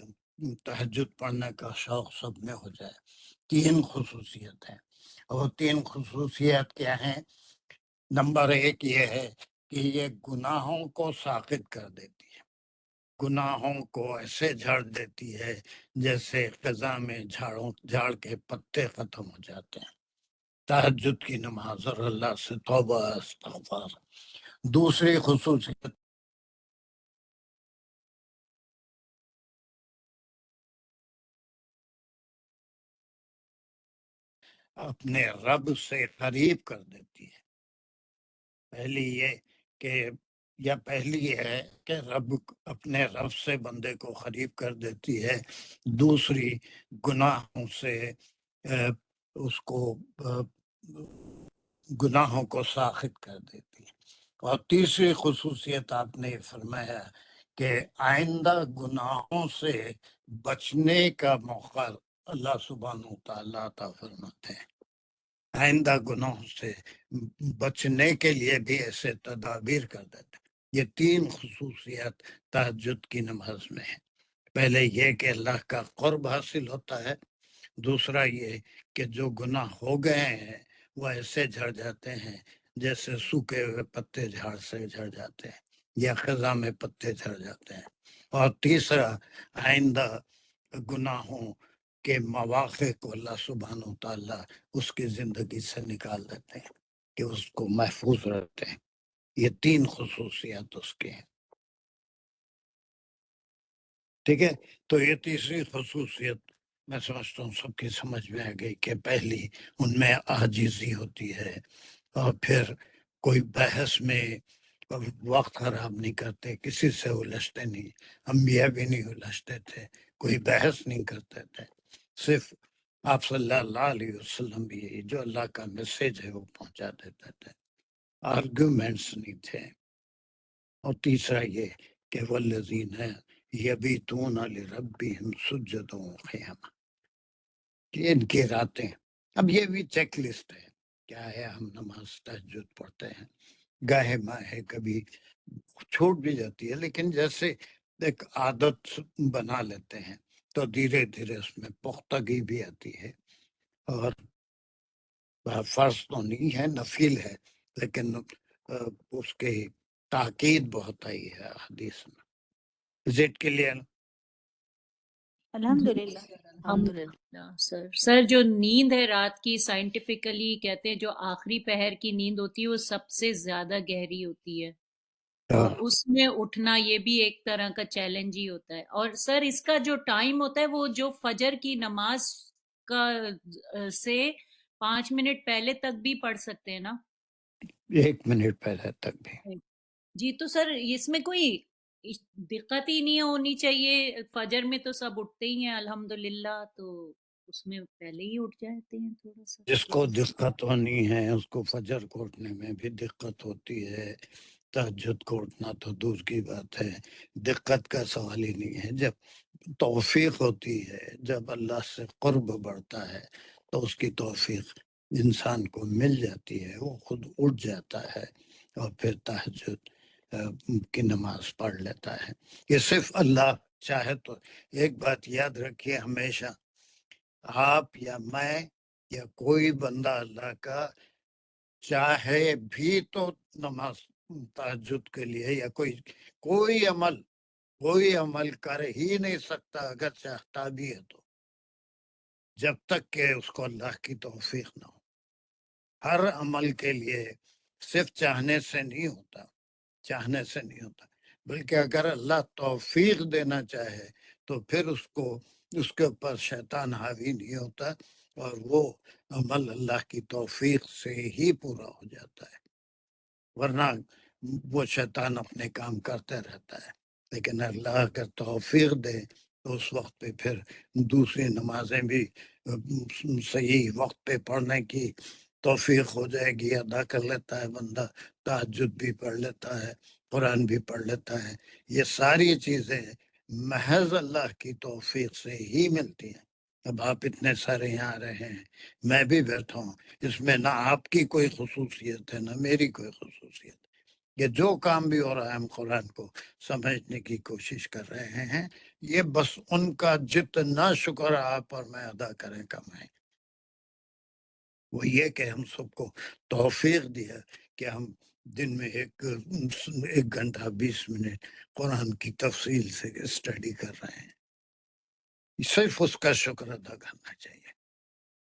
تہجد پڑھنے کا شوق سب میں ہو جائے. 3 خصوصیت ہیں، اور 3 خصوصیات کیا ہیں؟ نمبر 1 یہ ہے کہ یہ گناہوں کو ساقط کر دیتی ہے، گناہوں کو ایسے جھاڑ دیتی ہے جیسے خزاں میں جھاڑ کے پتے ختم ہو جاتے ہیں. تہجد کی نماز اور اللہ سے توبہ استغفار. دوسری خصوصیت اپنے رب سے قریب کر دیتی ہے. پہلی یہ ہے کہ رب اپنے رب سے بندے کو قریب کر دیتی ہے. دوسری گناہوں سے اس کو گناہوں کو ساخط کر دیتی ہے. اور تیسری خصوصیت آپ نے فرمایا کہ آئندہ گناہوں سے بچنے کا موقع اللہ سبحانہ وتعالیٰ عطا فرماتے ہیں. آئندہ گناہوں سے بچنے کے لیے بھی ایسے تدابیر کر دیتے ہیں. یہ 3 خصوصیات تہجد کی نماز میں ہیں. پہلے یہ کہ اللہ کا قرب حاصل ہوتا ہے. دوسرا یہ کہ جو گناہ ہو گئے ہیں وہ ایسے جھڑ جاتے ہیں جیسے سوکھے ہوئے پتے جھاڑ سے جھڑ جاتے ہیں یا خزاں میں پتے جھڑ جاتے ہیں. اور تیسرا آئندہ گناہوں کے مواقع کو اللہ سبحانہ وتعالیٰ اس کی زندگی سے نکال دیتے ہیں کہ اس کو محفوظ رکھتے ہیں. یہ 3 خصوصیات اس کے ہیں. ٹھیک ہے. تو یہ تیسری خصوصیت میں سمجھتا ہوں سب کی سمجھ میں آ گئی کہ پہلی ان میں عاجزی ہوتی ہے، اور پھر کوئی بحث میں وقت خراب نہیں کرتے، کسی سے الجھتے نہیں. انبیاء بھی نہیں الجھتے تھے، کوئی بحث نہیں کرتے تھے. صرف آپ صلی اللہ علیہ وسلم بھی یہی جو اللہ کا میسیج ہے وہ پہنچا دیتے تھے. آرگومنٹس نہیں تھے. اور تیسرا یہ کہ والذین یبیتون لربہم سجدا وقیاما، کہ ان کی راتیں. اب یہ بھی چیک لسٹ ہے. کیا ہے؟ ہم نماز تہجد پڑھتے ہیں، گاہے ماہے کبھی چھوٹ بھی جاتی ہے، لیکن جیسے ایک عادت بنا لیتے ہیں تو دھیرے دھیرے اس میں پختگی بھی آتی ہے. اور فرض تو نہیں ہے، نفل ہے، لیکن اس کی تاکید بہت آئی ہے حدیث میں. زد کے لیے الحمدللہ. الحمدللہ. سر جو نیند ہے رات کی، سائنٹیفکلی کہتے ہیں جو آخری پہر کی نیند ہوتی ہے وہ سب سے زیادہ گہری ہوتی ہے، اور اس میں اٹھنا یہ بھی ایک طرح کا چیلنج ہی ہوتا ہے. اور سر اس کا جو ٹائم ہوتا ہے وہ جو فجر کی نماز کا سے 5 منٹ پہلے تک بھی پڑھ سکتے ہیں نا؟ 1 منٹ پہلے تک بھی. جی. تو سر اس میں کوئی دقت ہی نہیں ہونی چاہیے؟ فجر میں تو سب اٹھتے ہی ہیں الحمدللہ، تو اس میں پہلے ہی اٹھ جاتے ہیں تھوڑا سا. جس کو دقت ہونی ہے اس کو فجر کو اٹھنے میں بھی دقت ہوتی ہے، تہجد کو اٹھنا تو دور کی بات ہے. دقت کا سوال ہی نہیں ہے. جب توفیق ہوتی ہے، جب اللہ سے قرب بڑھتا ہے تو اس کی توفیق انسان کو مل جاتی ہے، وہ خود اٹھ جاتا ہے اور پھر تہجد کی نماز پڑھ لیتا ہے. یہ صرف اللہ چاہے تو. ایک بات یاد رکھیے ہمیشہ، آپ یا میں یا کوئی بندہ اللہ کا چاہے بھی تو نماز تہجد کے لیے یا کوئی عمل کر ہی نہیں سکتا اگر چاہتا بھی ہے تو، جب تک کہ اس کو اللہ کی توفیق نہ ہو. ہر عمل کے لیے صرف چاہنے سے نہیں ہوتا، بلکہ اگر اللہ توفیق دینا چاہے تو پھر اس کے اوپر شیطان حاوی نہیں ہوتا، اور وہ عمل اللہ کی توفیق سے ہی پورا ہو جاتا ہے. ورنہ وہ شیطان اپنے کام کرتے رہتا ہے. لیکن اللہ اگر توفیق دے تو اس وقت پہ پھر دوسری نمازیں بھی صحیح وقت پہ پڑھنے کی توفیق ہو جائے گی. ادا کر لیتا ہے بندہ، تہجد بھی پڑھ لیتا ہے، قرآن بھی پڑھ لیتا ہے. یہ ساری چیزیں محض اللہ کی توفیق سے ہی ملتی ہیں. اب آپ اتنے سارے یہاں آ رہے ہیں، میں بھی بیٹھا ہوں، اس میں نہ آپ کی کوئی خصوصیت ہے نہ میری کوئی خصوصیت. یہ جو کام بھی ہو رہا ہے ہم قرآن کو سمجھنے کی کوشش کر رہے ہیں. یہ بس ان کا جتنا شکر آپ اور میں ادا کریں کم ہے. وہ یہ کہ ہم سب کو توفیق دیا کہ ہم دن میں 1 گھنٹہ 20 منٹ قرآن کی تفصیل سے اسٹڈی کر رہے ہیں. صرف اس کا شکر ادا کرنا چاہیے.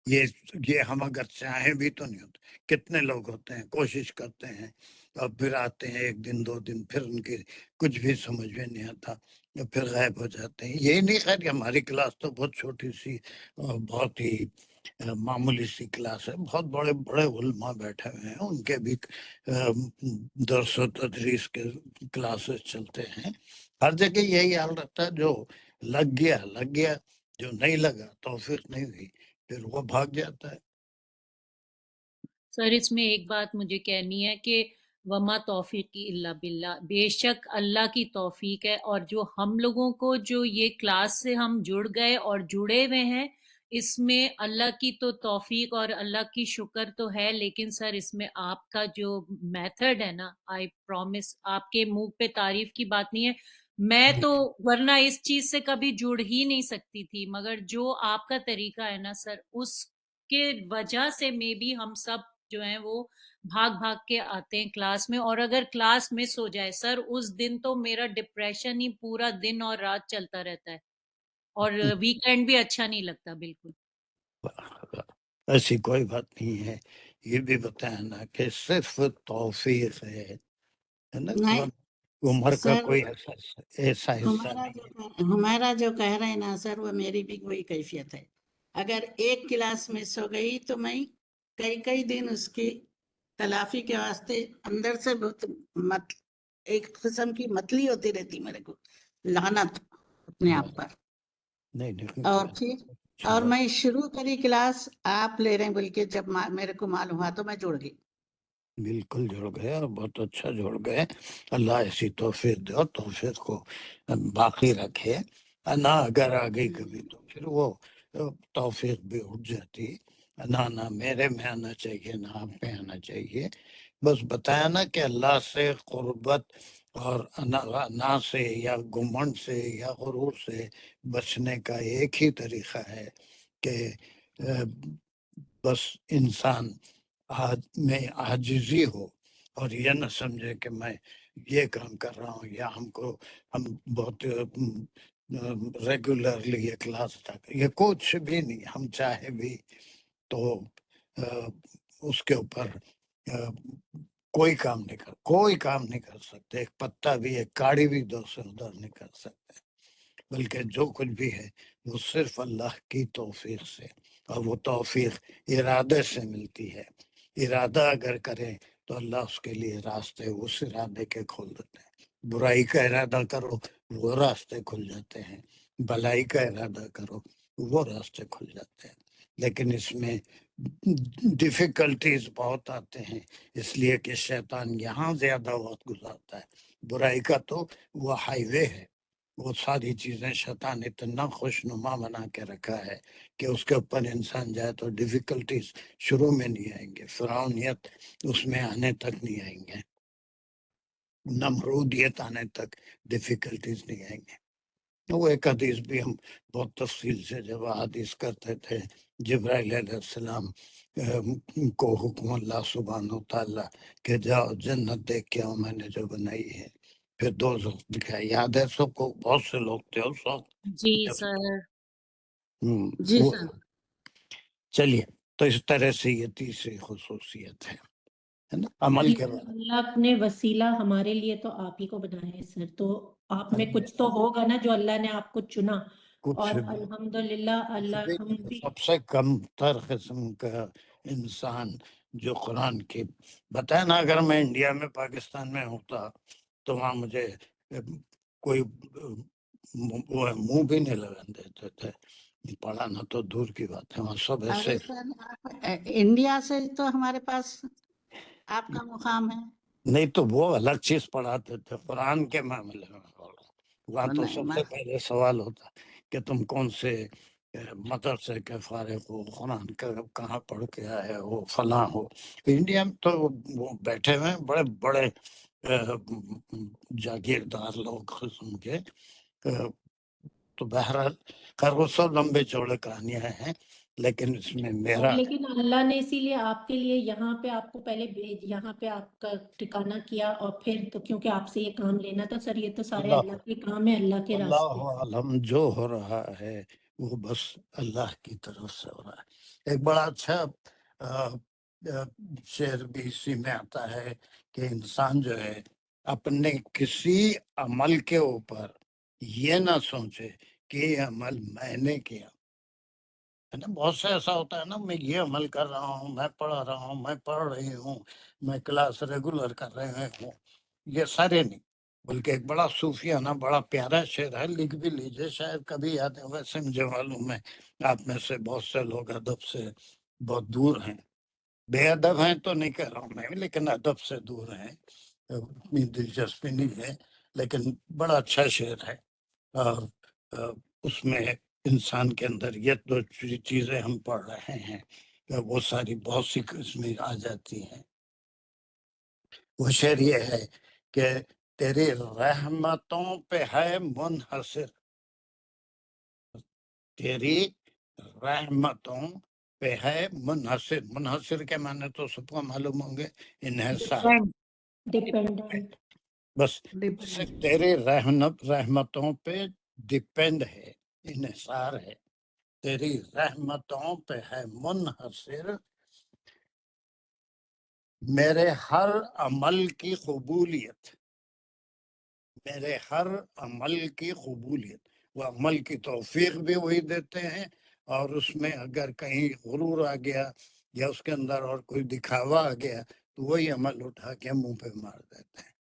یہ ہم اگر چاہیں بھی تو نہیں ہوتا. کتنے لوگ ہوتے ہیں کوشش کرتے ہیں اور پھر آتے ہیں 1 دن 2 دن، پھر ان کی کچھ بھی سمجھ میں نہیں آتا، پھر غائب ہو جاتے ہیں. یہی نہیں. خیر ہماری کلاس تو بہت چھوٹی سی اور بہت ہی معمولی سی کلاس ہے. بہت بڑے بڑے علماء بیٹھے ہوئے ہیں، ان کے بھی درس و تدریس کے کلاسز چلتے ہیں. ہر جگہ یہی حال رہتا ہے. جو لگ گیا، جو نہیں لگا، توفیق نہیں ہوئی، پھر وہ بھاگ جاتا ہے. سر اس میں ایک بات مجھے کہنی ہے کہ وما توفیقی الا باللہ، بے شک اللہ کی توفیق ہے. اور جو ہم لوگوں کو جو یہ کلاس سے ہم جڑ گئے اور جڑے ہوئے ہیں، اس میں اللہ کی تو توفیق اور اللہ کی شکر تو ہے، لیکن سر اس میں آپ کا جو میتھڈ ہے نا، آئی پرومس آپ کے منہ پہ تعریف کی بات نہیں ہے. میں تو ورنہ اس چیز سے کبھی جڑ ہی نہیں سکتی تھی، مگر جو آپ کا طریقہ ہے نا سر، اس کے وجہ سے میں بھی ہم سب جو ہیں وہ بھاگ بھاگ کے آتے ہیں کلاس میں. اور اگر کلاس مس ہو جائے سر، اس دن تو میرا ڈپریشن ہی پورا دن اور رات چلتا رہتا ہے، اور ویکینڈ بھی اچھا نہیں لگتا بالکل. ایسی کوئی بات نہیں ہے. یہ بھی بتایا نا کہ صرف توفیق ہے نا، نہیں عمر کا سر، کوئی ایسا حصہ نہیں ہے. ہمارا جو کہہ رہے ہیں نا سر، وہ میری بھی وہی کیفیت ہے. اگر ایک کلاس مس ہو گئی تو میں کئی دن اس کی تلافی کے واسطے اندر سے بہت ایک قسم کی متلی ہوتی رہتی میرے کو، لعنت اپنے آپ پر. نہیں اور پھر اور میں شروع کری کلاس آپ لے رہے ہیں بول کے، جب میرے کو معلوم ہوا تو میں جڑ گئی. بالکل جڑ گئے اور بہت اچھا جڑ گئے. اللہ ایسی توفیق دے اور توفیق کو باقی رکھے نہ. اگر آ گئی کبھی تو پھر وہ توفیق بھی اٹھ جاتی. نہ میرے میں آنا چاہیے، نہ آپ میں آنا چاہیے. بس بتایا نا کہ اللہ سے قربت اور انا سے یا گمنڈ سے یا غرور سے بچنے کا ایک ہی طریقہ ہے کہ بس انسان میں عاجزی ہو اور یہ نہ سمجھے کہ میں یہ کام کر رہا ہوں، یا ہم بہت ریگولرلی یہ کلاس تک، یہ کچھ بھی نہیں. ہم چاہے بھی تو اس کے اوپر کوئی کام نہیں کر سکتے. ایک پتا بھی، ایک کاڑی بھی دو سے ادھر نہیں کر سکتے، بلکہ جو کچھ بھی ہے وہ صرف اللہ کی توفیق سے، اور وہ توفیق ارادے سے ملتی ہے. ارادہ اگر کریں تو اللہ اس کے لیے راستے اس ارادے کے کھول دیتے ہیں. برائی کا ارادہ کرو وہ راستے کھل جاتے ہیں، بھلائی کا ارادہ کرو وہ راستے کھل جاتے ہیں. لیکن اس میں ڈیفیکلٹیز بہت آتے ہیں، اس لیے کہ شیطان یہاں زیادہ وقت گزارتا ہے. برائی کا تو وہ ہائی وے ہے، وہ ساری چیزیں شیطان اتنا خوشنما بنا کے رکھا ہے کہ اس کے اوپر انسان جائے تو ڈیفیکلٹیز شروع میں نہیں آئیں گے، فرعونیت اس میں آنے تک نہیں آئیں گے، نمرودیت آنے تک ڈیفیکلٹیز نہیں آئیں گے. وہ ایک حدیث بھی ہم بہت تفصیل سے جب حدیث کرتے تھے، جبرائیل علیہ السلام کو حکم اللہ سبحانہ وتعالیٰ کہ جاؤ جنت دیکھ کے آؤ میں نے جو بنائی ہے، پھر دو دکھایا. یاد ہے سب کو؟ بہت سے لوگ تھے اس وقت. جی سر. جی سر. چلیے، تو اس طرح سے یہ تیسری خصوصیت ہے نا عمل کے بارے. اللہ اپنے وسیلہ ہمارے لیے تو آپ ہی کو بنایا ہے سر، تو آپ میں کچھ تو ہوگا نا جو اللہ نے آپ کو چنا. اور الحمدللہ اللہ ہم بھی سب سے کم تر قسم کا انسان جو قرآن کی بتائے نا، اگر میں انڈیا میں پاکستان میں ہوتا تو وہاں مجھے کوئی منہ بھی نہیں لگان دیتے تھے. پڑھانا تو دور کی بات ہے، وہاں سب ایسے. انڈیا سے تو ہمارے پاس آپ کا مقام ہے. نہیں تو وہ الگ چیز پڑھاتے تھے، قرآن کے معاملے میں وہاں تو سب سے پہلے سوال ہوتا کہ تم کون سے مدرسے کے فارغ ہو، قرآن کا کہاں پڑھ کے آئے ہو، فلاں ہو. انڈیا میں تو وہ بیٹھے ہوئے بڑے بڑے جاگیردار لوگ قسم کے. تو بہرحال خیر وہ سب لمبے چوڑے کہانیاں ہیں، لیکن اس میں میرا لیکن اللہ نے اسی لیے آپ کے لیے یہاں پہ آپ کو پہلے یہاں پہ آپ کا ٹھکانہ کیا، اور پھر تو کیونکہ آپ سے یہ کام لینا تھا سر. یہ تو سارے اللہ کے کام ہے، اللہ کے راستے. اللہ عالم جو ہو رہا ہے وہ بس اللہ کی طرف سے ہو رہا ہے. ایک بڑا اچھا شعر بھی اسی میں آتا ہے کہ انسان جو ہے اپنے کسی عمل کے اوپر یہ نہ سوچے کہ یہ عمل میں نے کیا ہے نا. بہت سے ایسا ہوتا ہے نا، میں یہ عمل کر رہا ہوں، میں پڑھا رہا ہوں، میں پڑھ رہی ہوں، میں کلاس ریگولر کر رہے ہوں. یہ سارے نہیں، بلکہ ایک بڑا صوفیانہ بڑا پیارا شعر ہے، لکھ بھی لیجئے، شاید کبھی یاد ہے. ویسے مجھے معلوم ہے آپ میں سے بہت سے لوگ ادب سے بہت دور ہیں، بے ادب ہیں تو نہیں کہہ رہا ہوں میں، لیکن ادب سے دور ہیں، اتنی دلچسپی نہیں ہے، لیکن بڑا اچھا شعر ہے، اور اس میں انسان کے اندر یہ دو چیزیں ہم پڑھ رہے ہیں وہ ساری بہت سی اس میں آ جاتی ہیں۔ وہ شعر یہ ہے کہ تیری رحمتوں پہ ہے منحصر، تیری رحمتوں پہ ہے منحصر، منحصر کے معنی تو سب کو معلوم ہوں گے، انحصار، ڈیپینڈنٹ بس صرف تیری رحمتوں پہ ڈیپینڈ ہے، انحصار ہے، تیری رحمتوں پہ ہے منحصر، میرے ہر عمل کی قبولیت، میرے ہر عمل کی قبولیت، وہ عمل کی توفیق بھی وہی دیتے ہیں، اور اس میں اگر کہیں غرور آ گیا یا اس کے اندر اور کوئی دکھاوا آ گیا تو وہی عمل اٹھا کے منہ پہ مار دیتے ہیں۔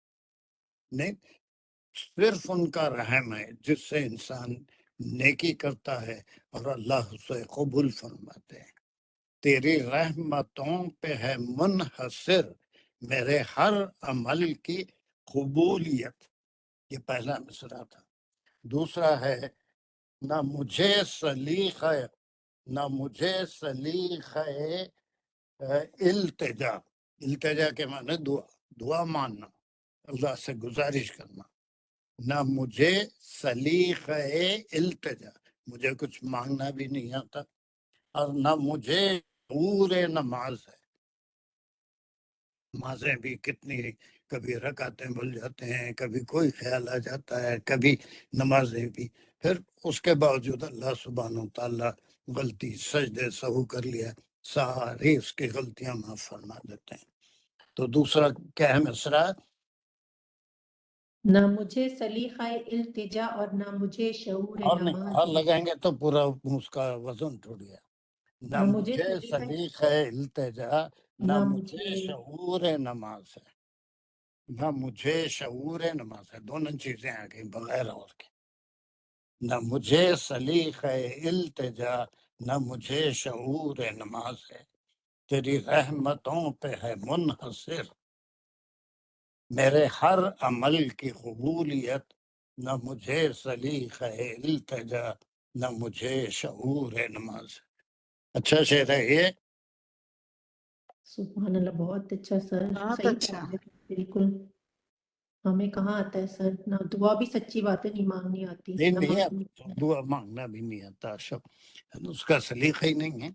نہیں، صرف ان کا رحم ہے جس سے انسان نیکی کرتا ہے اور اللہ اسے قبول فرماتے ہیں۔ تیری رحمتوں پہ ہے منحصر میرے ہر عمل کی قبولیت، یہ پہلا مصرعہ تھا۔ دوسرا ہے نہ مجھے سلیقہ، نہ مجھے سلیقہ التجا، التجا کے معنی دعا، دعا ماننا، اللہ سے گزارش کرنا، نہ مجھے سلیقہ التجا، مجھے کچھ مانگنا بھی نہیں آتا، اور نہ مجھے شعور نماز ہے، نمازیں بھی کتنی، کبھی رکعتیں بھول جاتے ہیں، کبھی کوئی خیال آ جاتا ہے، کبھی نمازیں بھی، پھر اس کے باوجود اللہ سبحانہ وتعالیٰ غلطی سجدے سہو کر لیا، ساری اس کی غلطیاں معاف فرما دیتے ہیں۔ تو دوسرا کیا ہے مصرعہ؟ نہ مجھے سلیقہ التجا اور نہ مجھے شعور اور نہیں، نماز اور ہے، لگائیں گے تو پورا اس کا وزن ٹوٹ گیا۔ نہ نہ مجھے مجھے سلیقہ سلیقہ التجا، نہ نہ مجھے مجھے شعور نماز ہے، نہ مجھے شعور نماز ہے، دونوں چیزیں آ گئی بغیر اور کے، نہ مجھے سلیقہ التجا، نہ مجھے شعور نماز ہے، تیری رحمتوں پہ ہے منحصر میرے ہر عمل کی قبولیت، نہ مجھے سلیقہ التجا، نہ مجھے شعور نماز ہے۔ اچھا شعر ہے یہ۔ سبحان اللہ، بہت اچھا سر، بہت صحیح اچھا۔ بات ہے، بالکل ہمیں کہاں آتا ہے سر، نہ دعا بھی سچی بات ہے نہیں مانگنی آتی، نہیں نہ نہیں، اب مانگنی دعا مانگنا بھی نہیں آتا، سب اس کا سلیقہ ہی نہیں ہے۔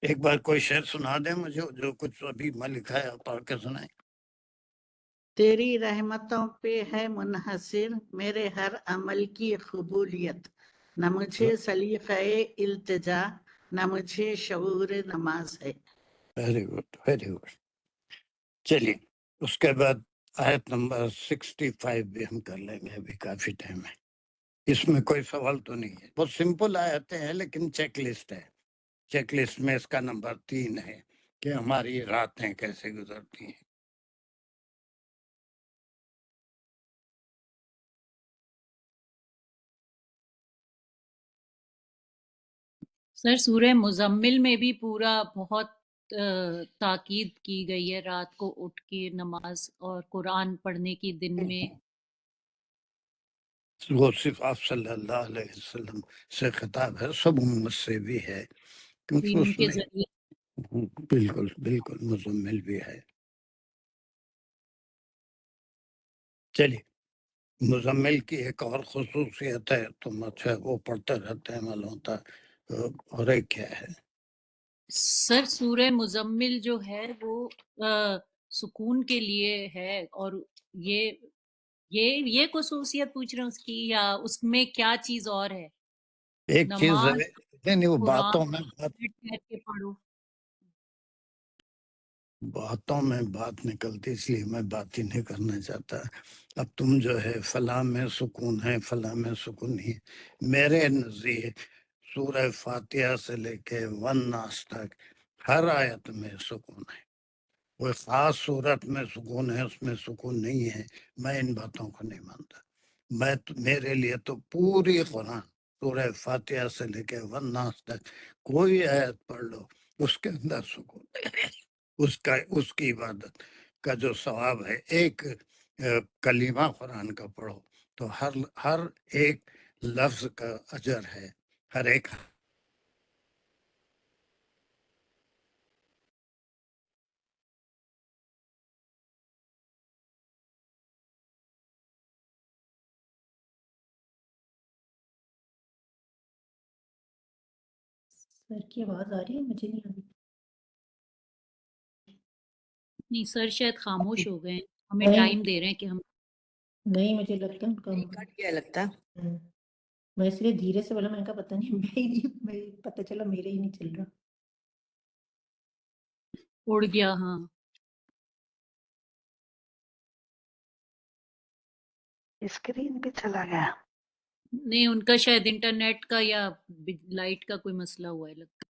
ایک بار کوئی شعر سنا دیں مجھے، جو کچھ ابھی میں لکھا ہے آپ پڑھ کے سنائیں۔ تیری رحمتوں پہ ہے منحصر میرے ہر عمل کی قبولیت، نہ مجھے سلیقہ التجا، نہ مجھے شعور نماز ہے۔ Very good, very good. چلیے اس کے بعد آیت نمبر 65 بھی ہم کر لیں گے، ابھی کافی ٹائم ہے، اس میں کوئی سوال تو نہیں ہے، بہت سمپل آیتیں ہیں لیکن چیک لسٹ ہے، چیک لسٹ میں اس کا نمبر 3 ہے کہ ہماری راتیں کیسے گزرتی ہیں۔ سر سورہ مزمل میں بھی پورا بہت تاکید کی گئی ہے رات کو اٹھ کے نماز اور قرآن پڑھنے کی، دن میں وہ صرف آپ صلی اللہ علیہ وسلم سے خطاب ہے، سب امت سے بھی ہے، کیونکہ ان اس کے میں ذریعے۔ بالکل بالکل مزمل بھی ہے۔ چلیے، مزمل کی ایک اور خصوصیت ہے، تم اچھا وہ پڑھتے رہتے ہیں معلوم ہوتا، اور ایک کیا ہے؟ سر سورہ مزمل جو ہے وہ سکون کے لیے ہے، اور یہ خصوصیت پوچھ رہے ہیں اس کی، یا اس میں کیا چیز اور ہے؟ ایک چیز نماز، ہے، نہیں وہ قرآن باتوں میں بیٹھ کے پڑھو۔ باتوں میں بات نکلتی، اس لیے میں بات ہی نہیں کرنا چاہتا۔ اب تم جو ہے فلاں میں سکون ہے، فلاں میں سکون نہیں، میرے نزدیک سورہ فاتحہ سے لے کے والناس تک ہر آیت میں سکون ہے، کوئی خاص صورت میں سکون ہے، اس میں سکون نہیں ہے، میں ان باتوں کو نہیں مانتا۔ میرے لیے تو پوری قرآن، سورہ فاتحہ سے لے کے والناس تک کوئی آیت پڑھ لو، اس کے اندر سکون اس کی عبادت کا جو ثواب ہے، ایک کلمہ قرآن کا پڑھو تو ہر ایک لفظ کا اجر ہے، ہر ایک سر کی آواز آ رہی ہے؟ مجھے نہیں آ رہی. نہیں سر شاید خاموش ہو گئے ہیں، ہمیں نہیں ٹائم دے رہے ہیں کہ ہم نہیں، مجھے لگتا ہے ان کا کٹ گیا لگتا ہے. میں اس لیے دھیرے سے بولا، میں نے کہا پتہ نہیں میں پتہ چلا میرے ہی نہیں چل رہا. اڑ گیا. ہاں اسکرین بھی چلا گیا. نہیں، ان کا شاید انٹرنیٹ کا یا لائٹ کا کوئی مسئلہ ہوا ہے لگتا ہے.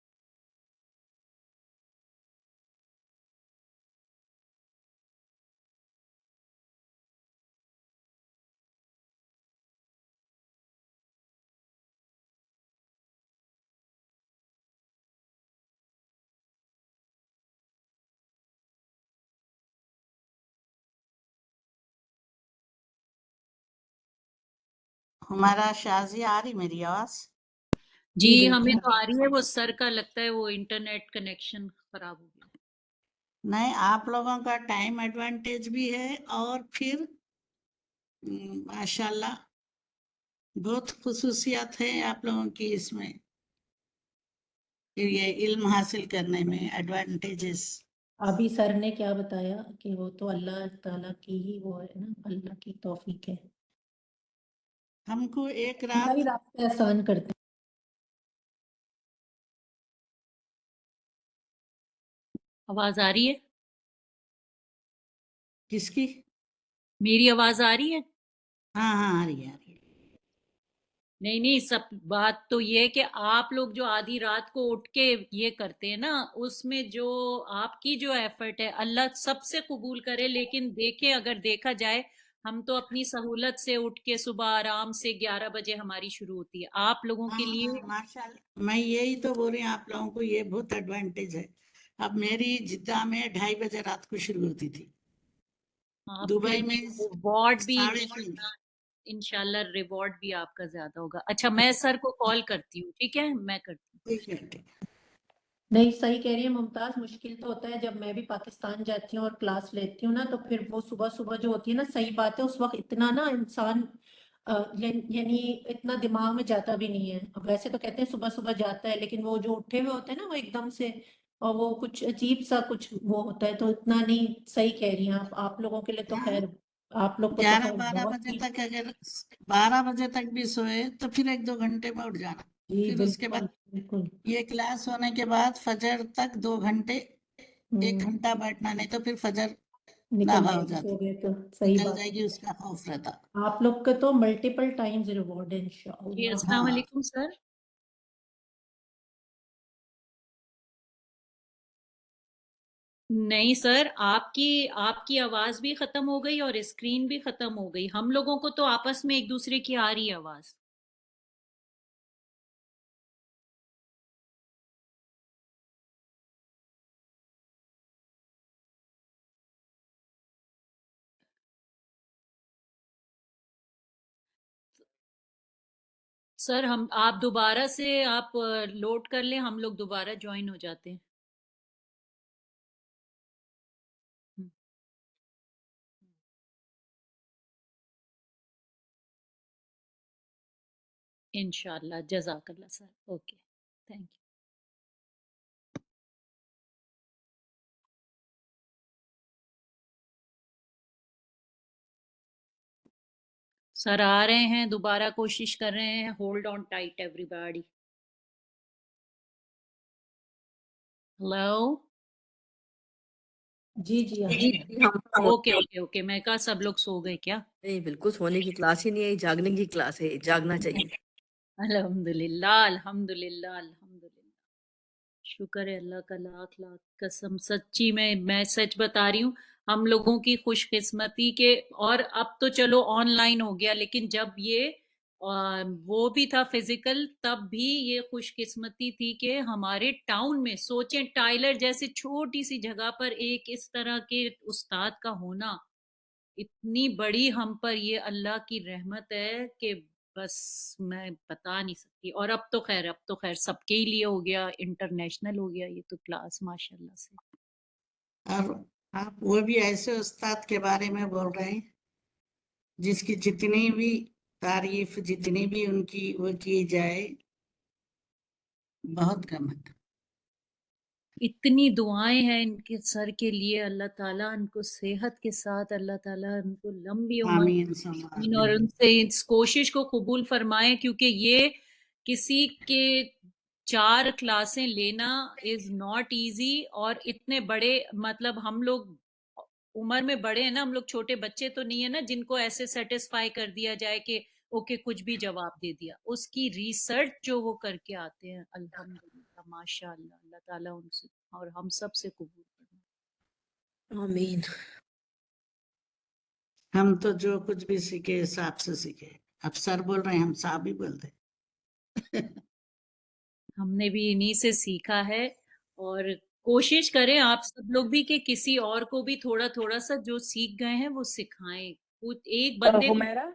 ہمارا شازی آ رہی میری آواز؟ جی بالکل. ہمیں تو آ رہی ہے، وہ سر کا لگتا ہے وہ انٹرنیٹ کنیکشن خراب ہو گیا. نہیں، آپ لوگوں کا ٹائم ایڈوانٹیج بھی ہے، اور پھر ماشاءاللہ بہت خصوصیات ہیں آپ لوگوں کی اس میں، پھر یہ علم حاصل کرنے میں ایڈوانٹیجز. ابھی سر نے کیا بتایا کہ وہ تو اللہ تعالیٰ کی ہی وہ ہے نا، اللہ کی توفیق ہے. ہم کو ایک اللہ ہی رات راستے آسان کرتے ہیں. آواز آ رہی ہے؟ کس کی؟ میری آواز آ رہی ہے؟ ہاں ہاں آ رہی ہے، آ رہی ہے. نہیں سب بات تو یہ ہے کہ آپ لوگ جو آدھی رات کو اٹھ کے یہ کرتے ہیں نا، اس میں جو آپ کی جو ایفرٹ ہے اللہ سب سے قبول کرے. لیکن دیکھیں، اگر دیکھا جائے ہم تو اپنی سہولت سے اٹھ کے صبح آرام سے 11 بجے ہماری شروع ہوتی ہے. آپ لوگوں کے لیے ہاں ماشاءاللہ، میں یہی تو بول رہی ہوں، آپ لوگوں کو یہ بہت ایڈوانٹیج ہے. اب میری جدہ میں 2:30 بجے رات کو شروع ہوتی تھی، پھر دبئی میں ریوارڈ بھی 3:30. انشاءاللہ ریوارڈ بھی آپ کا زیادہ ہوگا. اچھا میں سر کو کال کرتی ہوں، ٹھیک ہے؟ میں کرتی ہوں. ٹھیک ہے ٹھیک ہے. نہیں صحیح کہہ رہی ہے ممتاز. مشکل تو ہوتا ہے جب میں بھی پاکستان جاتی ہوں اور کلاس لیتی ہوں نا، تو پھر وہ صبح صبح جو ہوتی ہے نا، صحیح بات ہے اس وقت اتنا نا انسان یعنی اتنا دماغ میں جاتا بھی نہیں ہے. اب ویسے تو کہتے ہیں صبح صبح جاتا ہے، لیکن وہ جو اٹھے ہوئے ہوتے ہیں نا وہ ایک دم سے، اور وہ کچھ عجیب سا کچھ وہ ہوتا ہے، تو اتنا نہیں. صحیح کہہ رہی ہیں آپ لوگوں کے لیے تو ہاں، خیر، آپ لوگ کو تو 11-12 بہت بجے ہی. تک، اگر 12 بجے تک بھی سوئے تو پھر 1-2 گھنٹے میں اٹھ جانا. جی پھر اس کے بالکل بعد بالکل. یہ کلاس ہونے کے بعد فجر تک 2 گھنٹے، 1 ہوں گھنٹا بیٹھنا، نہیں تو پھر فجر نکل نابا جائے ہو گی جاتی، سو گئے تو. صحیح نکل بات جائے ہے. گی، اس کا خوف رہتا. آپ لوگ کا تو ملٹیپل ٹائمز ریوارڈ ہے جی انشاءاللہ. السلام ہاں علیکم سر. نہیں سر، آپ کی آواز بھی ختم ہو گئی اور اسکرین بھی ختم ہو گئی. ہم لوگوں کو تو آپس میں ایک دوسرے کی آ رہی ہے آواز. سر آپ دوبارہ سے آپ لوڈ کر لیں، ہم لوگ دوبارہ جوائن ہو جاتے ہیں. انشاءاللہ. جزاک Allah sir. Okay, thank you. Sir آ رہے ہیں، دوبارہ کوشش کر رہے ہیں. Hold on tight everybody. Hello. جی جی آ رہے ہیں. اوکے میں کہا سب لوگ سو گئے کیا؟ نہیں بالکل سونے کی کلاس ہی نہیں ہے، جاگنے کی کلاس ہے، جاگنا چاہیے. الحمدللہ الحمدللہ الحمدللہ. شکر ہے اللہ کا لاکھ لاکھ قسم. سچی میں سچ بتا رہی ہوں، ہم لوگوں کی خوش قسمتی کے. اور اب تو چلو آن لائن ہو گیا، لیکن جب یہ وہ بھی تھا فزیکل. تب بھی یہ خوش قسمتی تھی کہ ہمارے ٹاؤن میں سوچیں ٹائلر جیسے چھوٹی سی جگہ پر ایک اس طرح کے استاد کا ہونا اتنی بڑی ہم پر یہ اللہ کی رحمت ہے کہ بس میں بتا نہیں سکتی. اور اب تو خیر سب کے ہی لیے ہو گیا, انٹرنیشنل ہو گیا یہ تو کلاس ماشاءاللہ سے. اور آپ وہ بھی ایسے استاد کے بارے میں بول رہے ہیں جس کی جتنی بھی تعریف جتنی بھی ان کی وہ کی جائے بہت کم ہے. اتنی دعائیں ہیں ان کے سر کے لیے, اللہ تعالیٰ ان کو صحت کے ساتھ, اللہ تعالیٰ ان کو لمبی عمر آمین ثم اور آمین. ان سے اس کوشش کو قبول فرمائیں, کیونکہ یہ کسی کے 4 کلاسیں لینا از ناٹ ایزی. اور اتنے بڑے مطلب ہم لوگ عمر میں بڑے ہیں نا, ہم لوگ چھوٹے بچے تو نہیں ہے نا جن کو ایسے سیٹسفائی کر دیا جائے کہ اوکے کچھ بھی جواب دے دیا. اس کی ریسرچ جو وہ کر کے آتے ہیں الحمدللہ ماشاء اللہ, اللہ تعالیٰ ان سے اور ہم سب سے قبول کریں. آمین. ہم تو جو کچھ بھی سیکھے حساب سے سیکھے. اب سر بول رہے ہیں ہم صاحب ہی بولتے. ہم نے بھی انہی سے سیکھا ہے, اور کوشش کریں آپ سب لوگ بھی کہ کسی اور کو بھی تھوڑا تھوڑا سا جو سیکھ گئے ہیں وہ سکھائیں. ایک بندے حمیرہ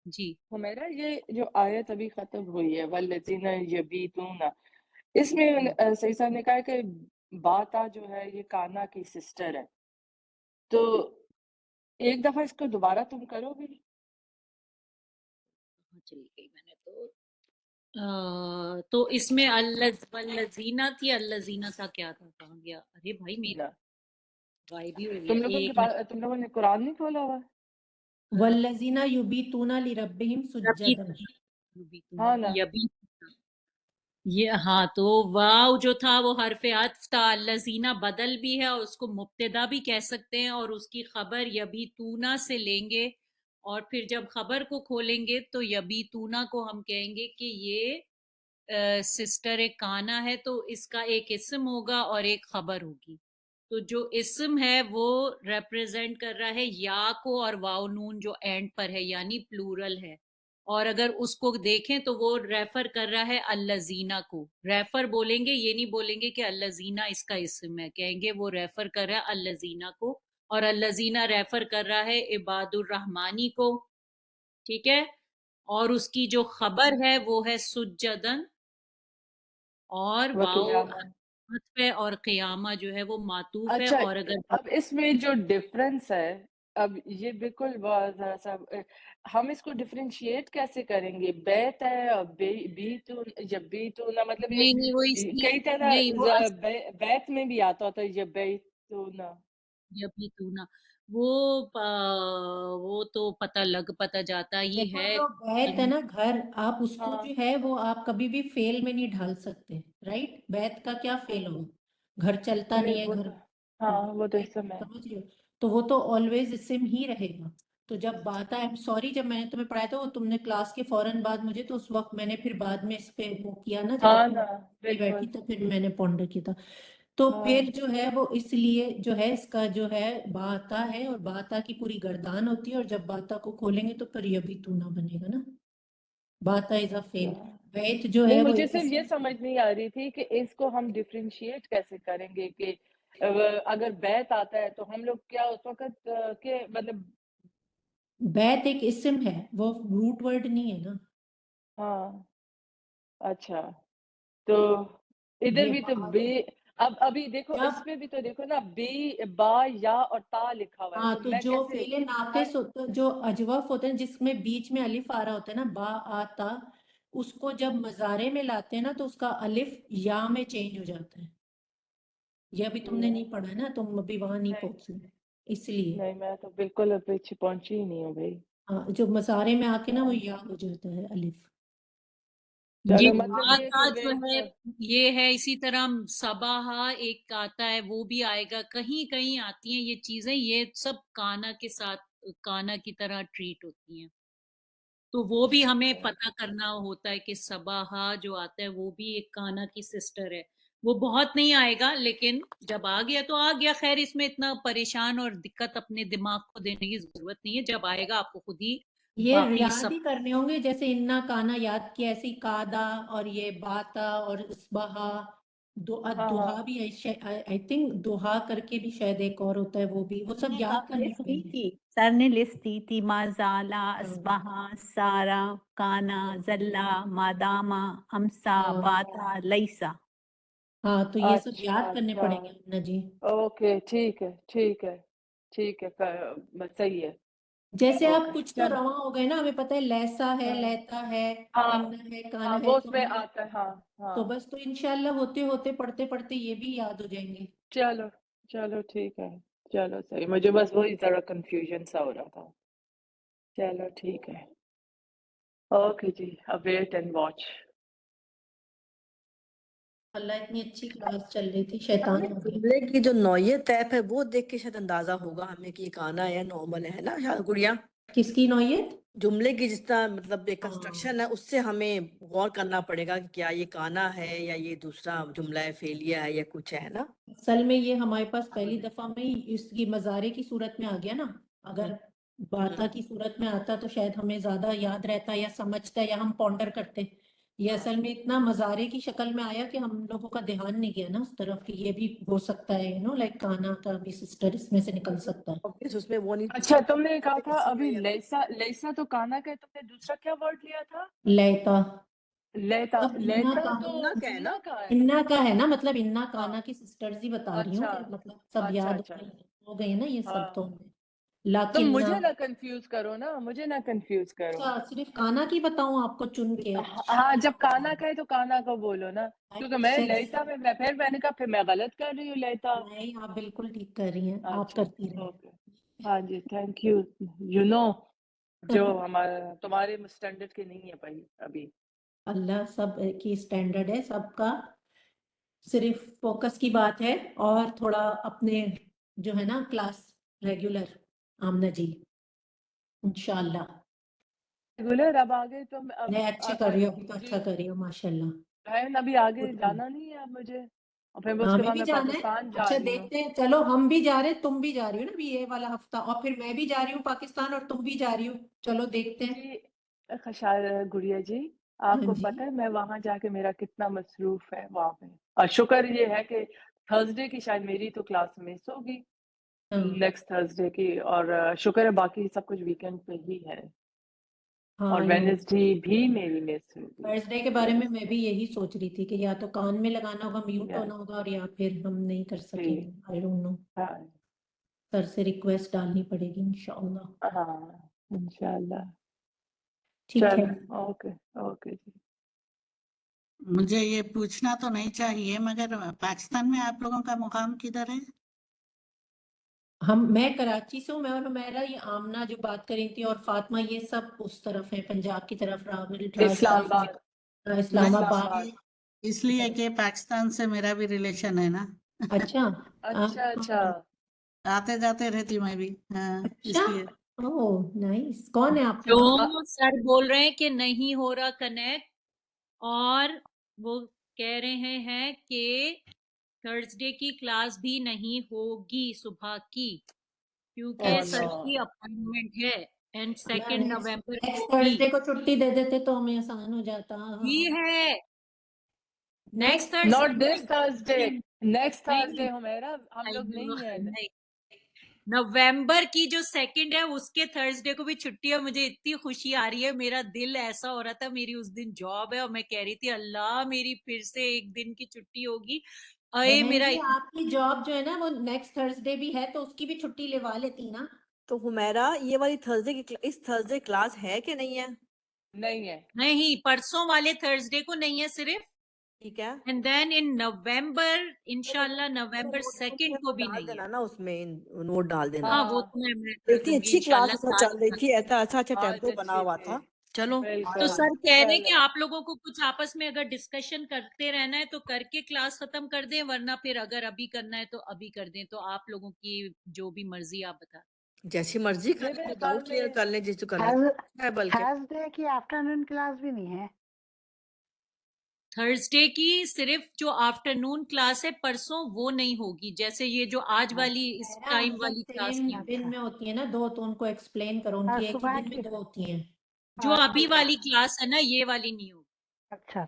جی حمیرہ یہ جو آیت ابھی ختم ہوئی ہے والذین یبیتون, اس میں صحیح صاحب نے کہا ہے کہ باتا جو ہے یہ کانا کی سسٹر ہے, تو ایک دفعہ اس کو دوبارہ تم کرو گے. چلی گئی میں نے تو اس میں الذین تھی, الذین تھا کیا تھا, کہاں گیا, ارے بھائی میری غائب ہی ہو گیا. ایک منٹ, تم لوگوں نے قرآن نہیں کھولا ہوا؟ والذین یبیتون لربہم سجدا. ہاں نا, یہ ہاں تو واو جو تھا وہ حرف عطف تھا, الذین بدل بھی ہے اور اس کو مبتدا بھی کہہ سکتے ہیں, اور اس کی خبر یبیتونا سے لیں گے, اور پھر جب خبر کو کھولیں گے تو یبیتونا کو ہم کہیں گے کہ یہ سسٹر کانا ہے, تو اس کا ایک اسم ہوگا اور ایک خبر ہوگی. تو جو اسم ہے وہ ریپریزنٹ کر رہا ہے یا کو اور واو نون جو اینڈ پر ہے یعنی پلورل ہے, اور اگر اس کو دیکھیں تو وہ ریفر کر رہا ہے الذین کو. ریفر بولیں گے, یہ نہیں بولیں گے کہ الذین اس کا اسم ہے, کہیں گے وہ ریفر کر رہا ہے الذین کو, اور الذین ریفر کر رہا ہے عباد الرحمانی کو. ٹھیک ہے, اور اس کی جو خبر ہے وہ ہے سجدن, اور واؤ عطف ہے, اور قیامہ جو ہے وہ معطوف ہے. اچھا اور اگر اب اس میں جو ڈفرنس ہے, اب یہ بالکل ذرا سا ہم اس کو ڈفرینشیٹ کیسے کریں گے؟ بیت ہے اور بیتون, مطلب نہیں وہ یہ اس لیے کئی طرح نہیں وہ بیت میں بھی آتا ہوتا ہے یبیتون. یبیتونا وہ تو پتہ جاتا ہی دیکھو ہے. جو بیت ہے نا گھر, آپ اس کو ہاں جو ہے وہ آپ کبھی بھی فیل میں نہیں ڈھال سکتے, رائٹ؟ بیت کا کیا فیل ہوگا؟ گھر چلتا نہیں ہے, وہ گھر. تو ہاں وہ تو اس میں سمجھ رہے ہو؟ تو وہ تو آلویز اسم ہی رہے گا. تو جب بات آئے, سوری جب میں نے تمہیں پڑھایا تھا وہ تم نے کلاس کے فوراً بعد مجھے, تو اس وقت میں نے پھر بعد میں اس پہ وہ کیا نا, جب ہاں اپنی نا بیٹھی بالکل. تو پھر میں نے پونڈر کیا تھا. تو ہاں پھر جو ہے وہ اس لیے جو ہے اس کا جو ہے باتا ہے, اور باتا کی پوری گردان ہوتی ہے, اور جب باتا کو کھولیں گے تو پھر یبیتونا بنے گا نا. باتا از اے فیل. بیت جو نہیں, ہے وہ مجھے ایک صرف یہ اسم. سمجھ نہیں آ رہی تھی کہ اس کو ہم ڈفرینشیٹ کیسے کریں گے کہ اگر بیت آتا ہے تو ہم لوگ کیا اس وقت کے مطلب بیت ایک اسم ہے, وہ روٹ ورڈ نہیں ہے نا. ہاں اچھا, تو ادھر یہ بھی تو بات بے, ہے. اب ابھی دیکھو جب اس میں بھی تو دیکھو نا, بے با یا اور تا لکھا ہوا ہے, ہاں, تو تو میں جو کیسے فعل ناقص ہوتا ہے, جو اجوف ہوتے ہیں جس میں بیچ میں الف آ رہا ہوتا ہے نا, با آتا, اس کو جب مضارع میں لاتے ہیں نا تو اس کا الف یا میں چینج ہو جاتا ہے. یہ ابھی تم نے نہیں پڑھا نا, تم ابھی وہاں نہیں نہیں پہنچی, اس لیے. نہیں میں تو بالکل پیچھے پہنچی ہی نہیں ہوں بھائی. ہاں, جو مضارع میں آ کے نا وہ یا ہو جاتا ہے الف. یہ چلو مطلب یہ آتا کہ جو ہے یہ ہے, اسی طرح صباحا ایک آتا ہے وہ بھی آئے گا, کہیں کہیں آتی ہیں یہ چیزیں, یہ سب کانا کے ساتھ کانا کی طرح ٹریٹ ہوتی ہیں. تو وہ بھی ہمیں پتہ کرنا ہوتا ہے کہ صباحا جو آتا ہے وہ بھی ایک کانا کی سسٹر ہے. وہ بہت نہیں آئے گا, لیکن جب آ گیا تو آ گیا. خیر اس میں اتنا پریشان اور دقت اپنے دماغ کو دینے کی ضرورت نہیں ہے, جب آئے گا آپ کو خود ہی یہ باقی یاد سب ہی کرنے ہوں گے، جیسے انا کانا یاد کیا، ایسے ہی کادا اور یہ باتا اور اسبہا، ہاں دوہا ہاں بھی آئی تھنک دوہا کر کے بھی شاید ایک اور ہوتا ہے، وہ بھی وہ سب یاد کرنے لسٹ پڑیں دی گے۔ تھی، سر نے لسٹ دی تھی، مازالا، ہاں اسبہا، سارا، کانا، زلا، ماداما، امسا، ہاں باتا، لیسا۔ ہاں، تو یہ سب اچھا یاد کرنے اچھا پڑیں گے امنا جی۔ اوکے ٹھیک ہے ٹھیک ہے ٹھیک ہے صحیح ہے جیسے آپ اوکے کچھ تو چلو رواں ہو گئے نا، ہمیں پتہ ہے لیسا ہے، ہاں لیتا ہے، ہاں انا ہے، ہاں کانا ہے، وہ اس تو میں ہمیں آتا ہے ہاں ہاں تو بس تو انشاءاللہ ہوتے ہوتے پڑھتے پڑھتے یہ بھی یاد ہو جائیں گے۔ چلو چلو ٹھیک ہے چلو صحیح مجھے بس وہی ذرا کنفیوژن سا ہو رہا تھا چلو ٹھیک ہے اوکے جی ویٹ اینڈ واچ اللہ اتنی اچھی کلاس چل رہی تھی، شیطان ہمیں ہو گیا۔ جملے کی جو نوعیت ایپ ہے وہ دیکھ کے شاید اندازہ ہوگا ہمیں کہ یہ کانا ہے، نارمل ہے نا گڑیا؟ کس کی نوعیت؟ جملے کی جس طرح مطلب ایک ہاں کنسٹرکشن ہے، اس سے ہمیں غور کرنا پڑے گا کہ کیا یہ کانا ہے یا یہ دوسرا جملہ ہے، فعلیہ ہے یا کچھ ہے نا۔ اصل میں یہ ہمارے پاس پہلی دفعہ میں ہی اس کی مظاہرے کی صورت میں آ گیا نا، اگر باتا کی صورت میں آتا تو شاید ہمیں زیادہ یاد رہتا یا سمجھتا یا ہم پونڈر کرتے، یہ اصل میں اتنا مظاہرے کی شکل میں آیا کہ ہم لوگوں کا دھیان نہیں گیا نا اس طرف کہ یہ بھی ہو سکتا ہے لائک کانا کا بھی سسٹر اس میں سے نکل سکتا ہے۔ Obvious اس میں وہ نہیں اچھا پوچھا تم نے کہا تھا کسی ابھی میں یا لیسا تو کانا کا ہے تم نے دوسرا کیا ورڈ لیا تھا لیتا لیتا اب انا لیتا کا تو جملہ کا ہے نا۔ جملہ کا ہے انا کا ہے نا، مطلب انا ہاں کانا کی سسٹرز ہی بتا رہی ہوں اچھا کہ مطلب سب اچھا یاد اچھا ہو گئے نا یہ ہاں سب تو تم لاکن مجھے نہ کنفیوز کرو نا مجھے نہ کنفیوز کرو اچھا صرف کانا کی بتاؤں آپ کو چن کے؟ ہاں جب کانا کا ہے تو کانا کا بولو نا کیونکہ میں اچھا لیتا میں نے کہا پھر میں غلط کر رہی ہوں لیتا نہیں، آپ بالکل ٹھیک کر رہی ہیں، آپ اچھا کرتی رہیں۔ اوکے ہاں جی تھینک یو یو نو جو ہمارا تمہارے اسٹینڈرڈ کے نہیں ہے بھائی ابھی اللہ سب کی اسٹینڈرڈ ہے سب کا، صرف فوکس کی بات ہے اور تھوڑا اپنے جو ہے نا کلاس ریگولر آمنہ جی انشاءاللہ۔ ریگولر اب آگے تو اب نہیں، اچھا کر رہی ہو، ابھی تو جی اچھا کر رہی ہو ماشاءاللہ۔ بہن ابھی آگے جانا نہیں ہے اب مجھے اور پھر اس کے ہمیں بعد بھی میں جانا ہے، پاکستان جا اچھا رہی ہوں دیکھتے ہیں، چلو ہم بھی جا رہے ہیں، تم بھی جا رہی ہو نا ابھی یہ والا ہفتہ، اور پھر میں بھی جا رہی ہوں پاکستان اور تم بھی جا رہی ہو، چلو دیکھتے ہیں۔ جی خشار گڑیا جی آپ ہاں کو جی، پتہ ہے میں وہاں جا کے میرا کتنا مصروف ہے وہاں پہ اور شکر یہ ہے کہ تھرسڈے کی شاید میری تو کلاس مس ہوگی ہاں نیکسٹ تھرسڈے کی اور شکر ہے باقی سب کچھ ویکینڈ پہ ہی ہے اور ہاں، وینسڈے بھی میری مس ہوگی تھرسڈے کے بارے میں یس میں بھی یہی سوچ رہی تھی کہ یا تو کان میں لگانا ہوگا، میوٹ ہونا یس ہوگا، اور یا پھر ہم نہیں کر سکیں جی گے، آئی ڈونٹ نو، ہاں سر سے ریکویسٹ ڈالنی پڑے گی انشاءاللہ۔ ہاں انشاءاللہ ٹھیک ہے، چلو اوکے اوکے جی مجھے یہ پوچھنا تو نہیں چاہیے مگر پاکستان میں آپ لوگوں کا مقام کدھر ہے؟ میں کراچی سے ہوں، میں اور میرا یہ آمنہ جو بات کر رہی تھی اور فاطمہ یہ سب اس طرف ہے، پنجاب کی طرف، راول اسلام آباد اسلام نہیں اسلام آباد۔ آباد اس لیے کہ پاکستان سے میرا بھی ریلیشن ہے نا اچھا اچھا اچھا آتے جاتے رہتی میں بھی ہاں اچھا، اس لیے اوہ نائس، کون ہے آپ کے جو وہاں؟ سر بول رہے ہیں کہ نہیں ہو رہا کنیکٹ اور وہ کہہ رہے ہیں کہ تھرسڈے کی کلاس بھی نہیں ہوگی صبح کی کیونکہ اور سر اچھا، نو کی اپائنٹمنٹ ہے اینڈ سیکنڈ نومبر کو نیکسٹ بھی تھرسڈے کو چھٹی دے دیتے تو ہمیں آسان ہو جاتا۔ ہے next next not this Thursday Thursday next نہیں تھرسڈے ہمیرا ہم لوگ نہیں ہیں نہیں نومبر کی جو سیکنڈ ہے اس کے تھرسڈے کو بھی چھٹی ہے مجھے اتنی خوشی آ رہی ہے میرا دل ایسا ہو رہا تھا میری اس دن جاب ہے اور میں کہہ رہی تھی اللہ میری پھر سے ایک دن کی چھٹی ہوگی اے بہن میرا جی آپ کی جاب جو ہے نا وہ نیکسٹ تھرسڈے بھی ہے تو اس کی بھی چھٹی لوا لیتی نا۔ تو حمیرا یہ والی تھرسڈے کی اس تھرسڈے کلاس ہے کہ نہیں ہے؟ نہیں ہے نہیں پرسوں والے تھرسڈے کو نہیں ہے صرف ٹھیک ہے، اینڈ دین ان نومبر انشاءاللہ نومبر سیکنڈ کو بھی ڈال نہیں ہے دینا نا، اس میں نوٹ ڈال دینا۔ ہاں وہ ہاں تو میں کر اتنی دوں گی اچھی کلاس انشاءاللہ اس میں چل رہی تھی، ایسا اچھا آج ٹیمپو بنا اچھی ہوا تھی تھا۔ چلو تو بالکل سر کہہ رہے ہیں کہ چلو آپ لوگوں کو کچھ آپس میں اگر ڈسکشن کرتے رہنا ہے تو کر کے کلاس ختم کر دیں ورنہ پھر اگر ابھی کرنا ہے تو ابھی کر دیں تو آپ لوگوں کی جو بھی مرضی آپ بتا جیسی مرضی یہ کر میرے لیں، خیال ڈاؤٹ میں کلیئر کر لیں جس کو کرنا ہے بلکہ تھرسڈے کی آفٹر نون کلاس بھی نہیں ہے تھرسڈے کی صرف جو آفٹرنون کلاس ہے پرسوں وہ نہیں ہوگی، جیسے یہ جو آج والی اس ٹائم والی کلاس سیم کی دن میں ہوتی ہے نا دو، تو ان کو ایکسپلین کرو، ان کی ایک ہی دن میں دو ہوتی ہیں. جو ابھی والی کلاس ہے نا یہ والی نہیں ہوگی. اچھا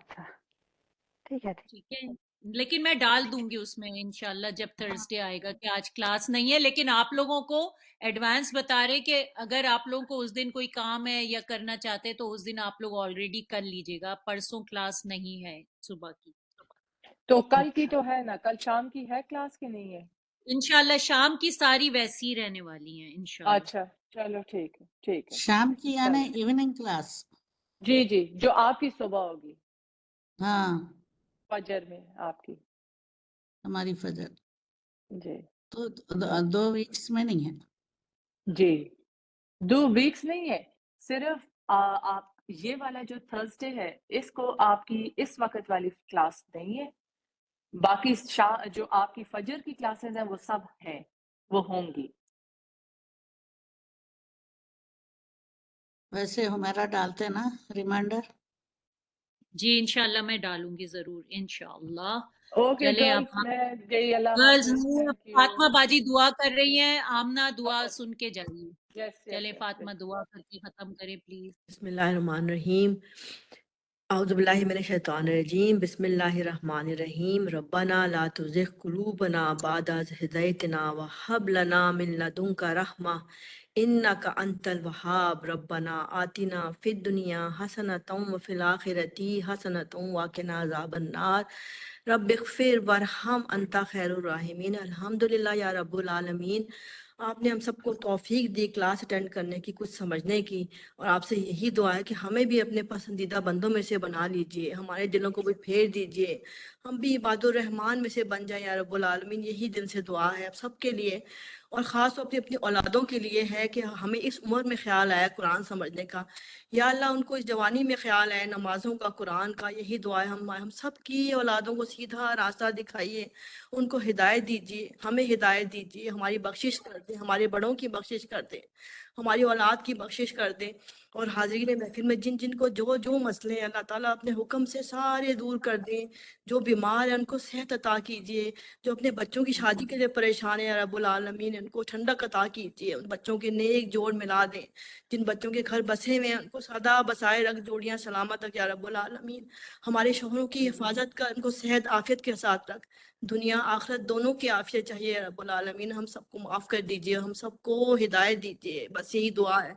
ٹھیک ہے. ٹھیک ہے، لیکن میں ڈال دوں گی اس میں انشاءاللہ جب تھرسڈے آئے گا کہ آج کلاس نہیں ہے، لیکن آپ لوگوں کو ایڈوانس بتا رہے کہ اگر آپ لوگوں کو اس دن کوئی کام ہے یا کرنا چاہتے تو اس دن آپ لوگ آلریڈی کر لیجئے گا. پرسوں کلاس نہیں ہے صبح کی. تو کل کی تو ہے نا، کل شام کی ہے کلاس کی نہیں ہے؟ انشاءاللہ شام کی ساری ویسی ہی رہنے والی ہیں انشاءاللہ. اچھا چلو ٹھیک ہے. شام کی یعنی ایوننگ کلاس. جی جو آپ کی صبح ہوگی ہاں فجر میں آپ کی. ہماری فجر جی تو 2 ویکس میں نہیں ہے. جی 2 ویکس نہیں ہے، صرف آپ یہ والا جو تھرسڈے ہے اس کو آپ کی اس وقت والی کلاس نہیں ہے، باقی جو آپ کی فجر کی کلاسز ہیں وہ سب ہیں، وہ ہوں گی. ویسے ہمیرا ڈالتے نا ریمائنڈر. جی انشاءاللہ میں ڈالوں گی ضرور انشاءاللہ. اوکے چلیں اب گرلز، میں گئی، اللہ گرلز حافظ. نہیں، تھینک یو. فاطمہ باجی دعا کر رہی ہیں، آمنہ دعا سن کے جائیے. یس چلیں فاطمہ دعا کر کے ختم کریں پلیز. بسم اللہ الرحمن الرحیم. اعوذ باللہ من الشیطان الرجیم. بسم اللہ الرحمن الرحیم. ربنا لا تزغ قلوبنا بعد اذ ہدیتنا وہب لنا من لدنک رحمہ انک انت الوہاب. ربنا آتنا فی الدنیا حسنۃ وفی الآخرۃ حسنۃ وقنا عذاب النار. رب اغفر وارحم انت خیر الراحمین. الحمدللہ یا رب العالمین. آپ نے ہم سب کو توفیق دی کلاس اٹینڈ کرنے کی، کچھ سمجھنے کی، اور آپ سے یہی دعا ہے کہ ہمیں بھی اپنے پسندیدہ بندوں میں سے بنا لیجئے، ہمارے دلوں کو بھی پھیر دیجئے، ہم بھی عباد الرحمن میں سے بن جائیں یا رب العالمین. یہی دل سے دعا ہے اب سب کے لیے، اور خاص طور پہ اپنی اولادوں کے لیے ہے کہ ہمیں اس عمر میں خیال آیا قرآن سمجھنے کا. یا اللہ ان کو اس جوانی میں خیال آئے نمازوں کا، قرآن کا. یہی دعا ہے ہم سب کی اولادوں کو سیدھا راستہ دکھائیے، ان کو ہدایت دیجیے، ہمیں ہدایت دیجیے، ہماری بخشش کر دیں، ہمارے بڑوں کی بخشش کر دیں، ہماری اولاد کی بخشش کر دیں. اور حاضرین محفل میں جن جن کو جو مسئلے ہیں اللہ تعالیٰ اپنے حکم سے سارے دور کر دیں. جو بیمار ہیں ان کو صحت عطا کیجیے، جو اپنے بچوں کی شادی کے لیے پریشان ہیں یا رب العالمین ان کو ٹھنڈک عطا کیجیے، ان بچوں کے نیک جوڑ ملا دیں. جن بچوں کے گھر بسے ہوئے ہیں ان کو سدا بسائے رکھ، جوڑیاں سلامت رکھ یا رب العالمین. ہمارے شوہروں کی حفاظت کر، ان کو صحت عافیت کے ساتھ رکھ، دنیا آخرت دونوں کی عافیت چاہیے یا رب العالمین. ہم سب کو معاف کر دیجیے، ہم سب کو ہدایت دیجیے، بس یہی دعا ہے.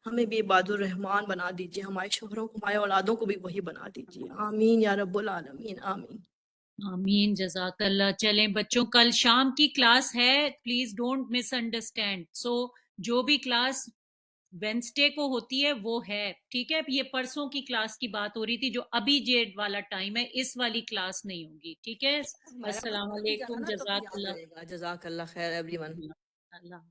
ہمیں بھی عباد الرحمن بنا دیجیے، ہمارے شوہروں کو، ہمارے اولادوں کو بھی وہی بنا دیجیے. آمین یا رب العالمین، آمین. آمین جزاک اللہ. چلیں بچوں کل شام کی کلاس ہے، پلیز ڈونٹ مس انڈرسٹینڈ. سو جو بھی کلاس وینسڈے کو ہوتی ہے وہ ہے، ٹھیک ہے. یہ پرسوں کی کلاس کی بات ہو رہی تھی جو ابھی جیڈ والا ٹائم ہے، اس والی کلاس نہیں ہوگی، ٹھیک ہے. السلام علیکم، جزاک اللہ. جزاک اللہ خیر ایوری ون. اللہ